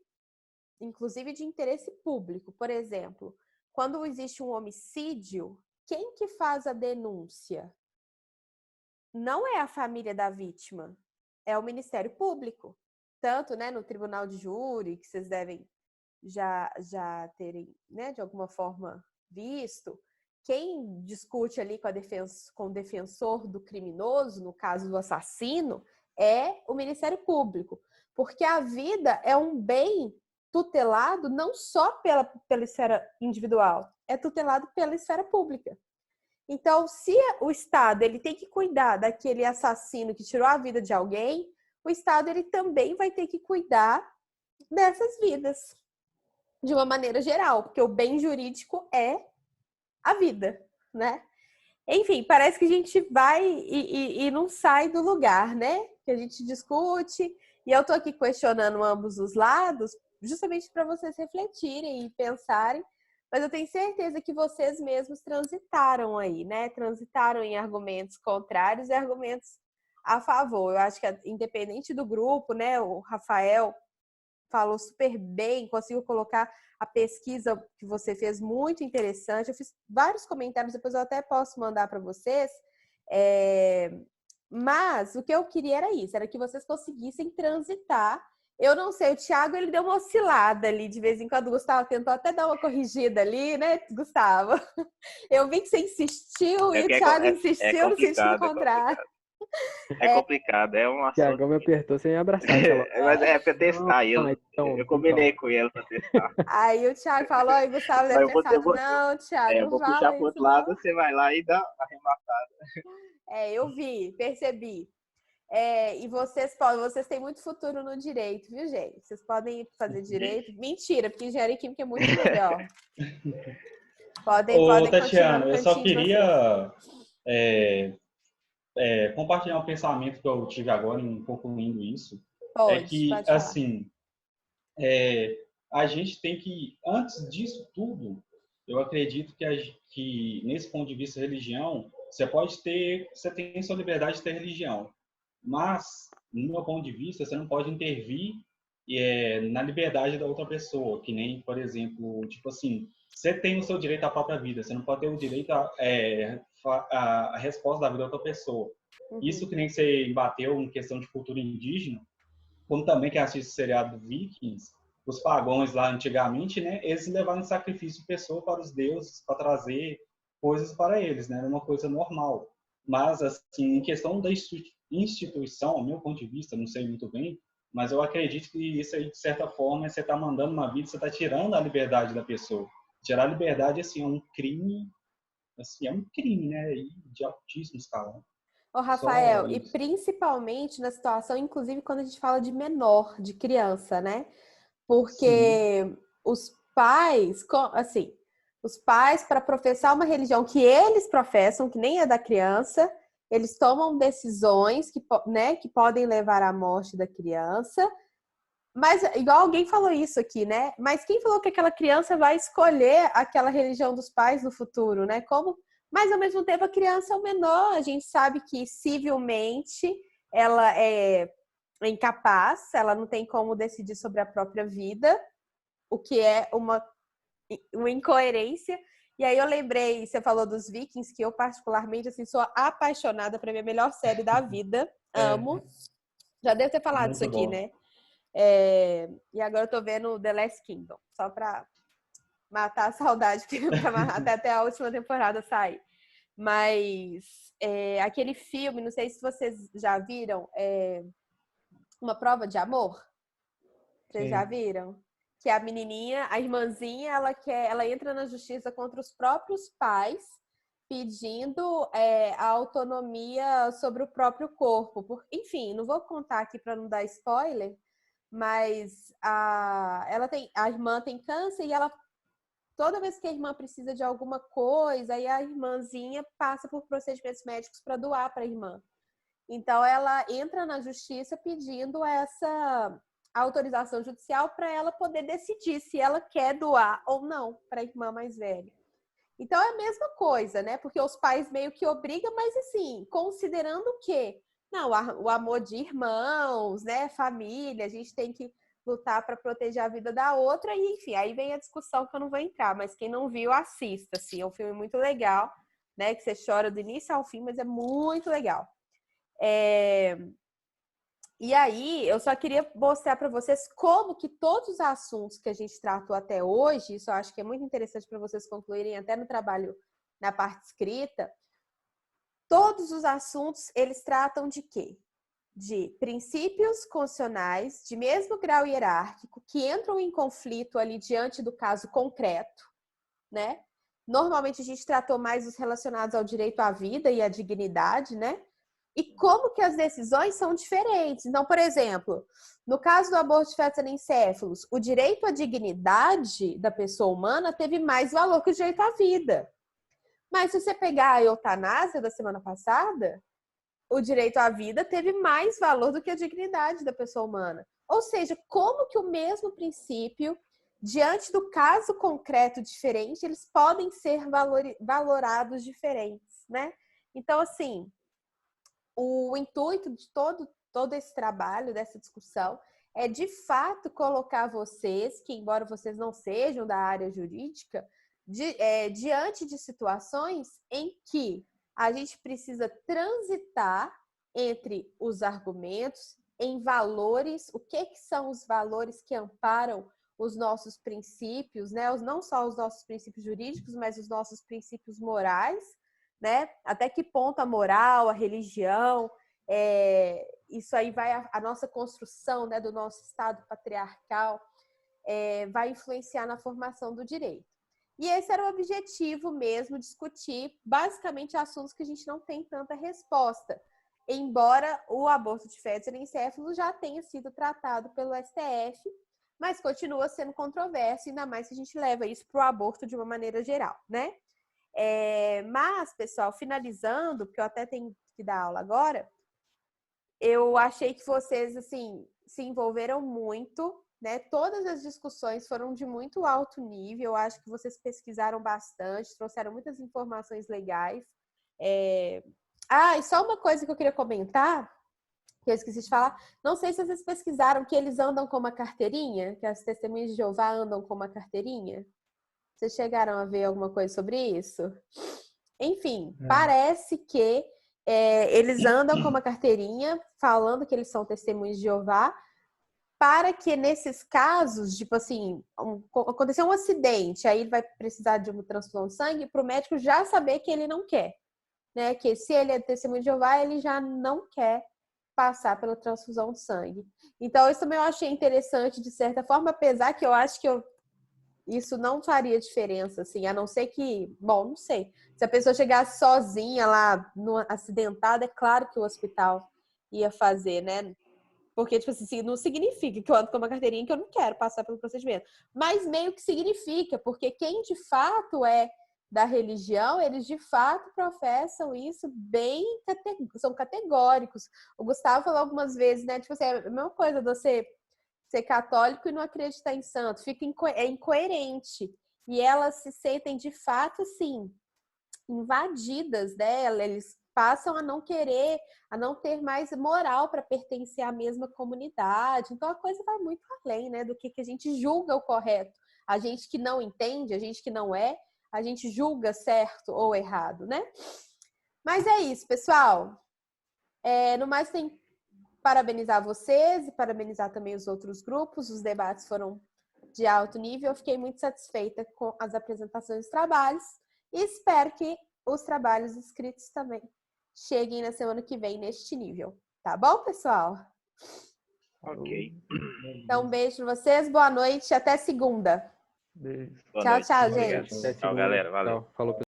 inclusive, de interesse público. Por exemplo, quando existe um homicídio, quem que faz a denúncia? Não é a família da vítima, é o Ministério Público. Tanto, né, no tribunal de júri, que vocês devem já terem, né, de alguma forma visto, quem discute ali com o defensor do criminoso, no caso do assassino, é o Ministério Público. Porque a vida é um bem tutelado não só pela esfera individual, é tutelado pela esfera pública. Então, se o Estado ele tem que cuidar daquele assassino que tirou a vida de alguém, o Estado ele também vai ter que cuidar dessas vidas, de uma maneira geral, porque o bem jurídico é a vida, né? Enfim, parece que a gente vai e não sai do lugar, né? Que a gente discute, e eu tô aqui questionando ambos os lados, justamente para vocês refletirem e pensarem, mas eu tenho certeza que vocês mesmos transitaram aí, né? Transitaram em argumentos contrários e argumentos a favor. Eu acho que, independente do grupo, né? O Rafael falou super bem, conseguiu colocar a pesquisa que você fez muito interessante. Eu fiz vários comentários, depois eu até posso mandar para vocês. Mas o que eu queria era isso, era que vocês conseguissem transitar. Eu não sei, o Thiago ele deu uma oscilada ali de vez em quando. O Gustavo tentou até dar uma corrigida ali, né, Gustavo? Eu vi que você insistiu e o Thiago insistiu no sentido contrário. É complicado, é um assunto. Tiagão me apertou sem abraçar. Mas é pra testar ele. Eu combinei com ele pra testar. Aí o Thiago falou, e o Gustavo deve ter falado, não, Thiago, eu vou puxar pro outro lado, você vai lá e dá a arrematada. Eu vi, percebi. E vocês têm muito futuro no direito, viu, gente? Vocês podem fazer direito. Mentira, porque engenharia química é muito melhor. Podem Tatiana, eu só queria compartilhar um pensamento que eu tive agora, concluindo isso. Pode assim, a gente tem que, antes disso tudo, eu acredito que nesse ponto de vista religião, você tem sua liberdade de ter religião, mas, no meu ponto de vista, você não pode intervir na liberdade da outra pessoa, que nem, por exemplo, tipo assim, você tem o seu direito à própria vida, você não pode ter o direito a resposta da vida da outra pessoa. Uhum. Isso que nem você embateu em questão de cultura indígena, como também quem assiste o seriado Vikings, os pagãos lá antigamente, né, eles levavam sacrifício de pessoa para os deuses, para trazer coisas para eles, né, era uma coisa normal. Mas, assim, em questão da instituição, ao meu ponto de vista, não sei muito bem, mas eu acredito que isso aí, de certa forma, você está mandando uma vida, você está tirando a liberdade da pessoa. Tirar a liberdade, assim, é um crime, né, de altíssimo escalão. Ô, Rafael, e principalmente na situação, inclusive, quando a gente fala de menor, de criança, né? Porque sim, os pais, para professar uma religião que eles professam, que nem é da criança, eles tomam decisões que podem levar à morte da criança. Mas, igual alguém falou isso aqui, né? Mas quem falou que aquela criança vai escolher aquela religião dos pais no futuro, né? Mas, ao mesmo tempo, a criança é o menor. A gente sabe que, civilmente, ela é incapaz, ela não tem como decidir sobre a própria vida, o que é uma incoerência. E aí eu lembrei, você falou dos Vikings, que eu particularmente assim, sou apaixonada, para mim a melhor série da vida, amo. Já devo ter falado isso aqui, né? E agora eu tô vendo The Last Kingdom, só para matar a saudade, até a última temporada sair. Mas aquele filme, não sei se vocês já viram, Uma Prova de Amor. Vocês já viram? Que a menininha, a irmãzinha, ela entra na justiça contra os próprios pais, pedindo a autonomia sobre o próprio corpo. Enfim, não vou contar aqui para não dar spoiler, mas a irmã tem câncer e toda vez que a irmã precisa de alguma coisa, aí a irmãzinha passa por procedimentos médicos para doar para a irmã. Então, ela entra na justiça pedindo essa autorização judicial para ela poder decidir se ela quer doar ou não para a irmã mais velha. Então, é a mesma coisa, né? Porque os pais meio que obrigam, mas assim, considerando o quê? Não, o amor de irmãos, né? Família, a gente tem que lutar para proteger a vida da outra, e enfim, aí vem a discussão que eu não vou entrar, mas quem não viu, assista, assim, é um filme muito legal, né? Que você chora do início ao fim, mas é muito legal. E aí, eu só queria mostrar para vocês como que todos os assuntos que a gente tratou até hoje, isso eu acho que é muito interessante para vocês concluírem até no trabalho, na parte escrita, todos os assuntos, eles tratam de quê? De princípios constitucionais de mesmo grau hierárquico que entram em conflito ali diante do caso concreto, né? Normalmente a gente tratou mais os relacionados ao direito à vida e à dignidade, né? E como que as decisões são diferentes. Então, por exemplo, no caso do aborto de fetos anencéfalos, o direito à dignidade da pessoa humana teve mais valor que o direito à vida. Mas se você pegar a eutanásia da semana passada, o direito à vida teve mais valor do que a dignidade da pessoa humana. Ou seja, como que o mesmo princípio, diante do caso concreto diferente, eles podem ser valorados diferentes, né? Então, assim, o intuito de todo esse trabalho, dessa discussão, é de fato colocar vocês, que embora vocês não sejam da área jurídica, diante de situações em que a gente precisa transitar entre os argumentos, em valores, o que são os valores que amparam os nossos princípios, né? Não só os nossos princípios jurídicos, mas os nossos princípios morais, né? Até que ponto a moral, a religião, isso aí vai a nossa construção, né, do nosso Estado patriarcal, vai influenciar na formação do direito. E esse era o objetivo mesmo, discutir basicamente assuntos que a gente não tem tanta resposta, embora o aborto de fetos anencéfalos já tenha sido tratado pelo STF, mas continua sendo controverso, ainda mais se a gente leva isso para o aborto de uma maneira geral, né? Mas, pessoal, finalizando, porque eu até tenho que dar aula agora, eu achei que vocês, assim, se envolveram muito, né? Todas as discussões foram de muito alto nível, eu acho que vocês pesquisaram bastante, trouxeram muitas informações legais. E só uma coisa que eu queria comentar, que eu esqueci de falar, não sei se vocês pesquisaram que eles andam com uma carteirinha, que as testemunhas de Jeová andam com uma carteirinha. Vocês chegaram a ver alguma coisa sobre isso? Enfim, parece que eles andam com uma carteirinha falando que eles são testemunhos de Jeová, para que nesses casos, tipo assim, aconteceu um acidente, aí ele vai precisar de uma transfusão de sangue, para o médico já saber que ele não quer, né? Que se ele é testemunho de Jeová, ele já não quer passar pela transfusão de sangue. Então, isso também eu achei interessante, de certa forma, apesar que eu acho que isso não faria diferença, assim, a não ser que, bom, não sei. Se a pessoa chegasse sozinha lá, acidentada, é claro que o hospital ia fazer, né? Porque, tipo assim, não significa que eu ando com uma carteirinha que eu não quero passar pelo procedimento. Mas meio que significa, porque quem de fato é da religião, eles de fato professam isso são categóricos. O Gustavo falou algumas vezes, né? Tipo assim, é a mesma coisa de você ser católico e não acreditar em santo. É incoerente. E elas se sentem, de fato, assim, invadidas dela. Eles passam a não querer, a não ter mais moral para pertencer à mesma comunidade. Então, a coisa vai muito além, né, do que a gente julga o correto. A gente que não entende, a gente que não a gente julga certo ou errado, né? Mas é isso, pessoal. No mais, tem parabenizar vocês e parabenizar também os outros grupos. Os debates foram de alto nível. Eu fiquei muito satisfeita com as apresentações dos trabalhos e espero que os trabalhos escritos também cheguem na semana que vem neste nível. Tá bom, pessoal? Ok. Então, um beijo pra vocês. Boa noite. Até segunda. Beijo. Boa Tchau, noite. tchau, Obrigado. gente. Tchau, galera. Valeu. Falou,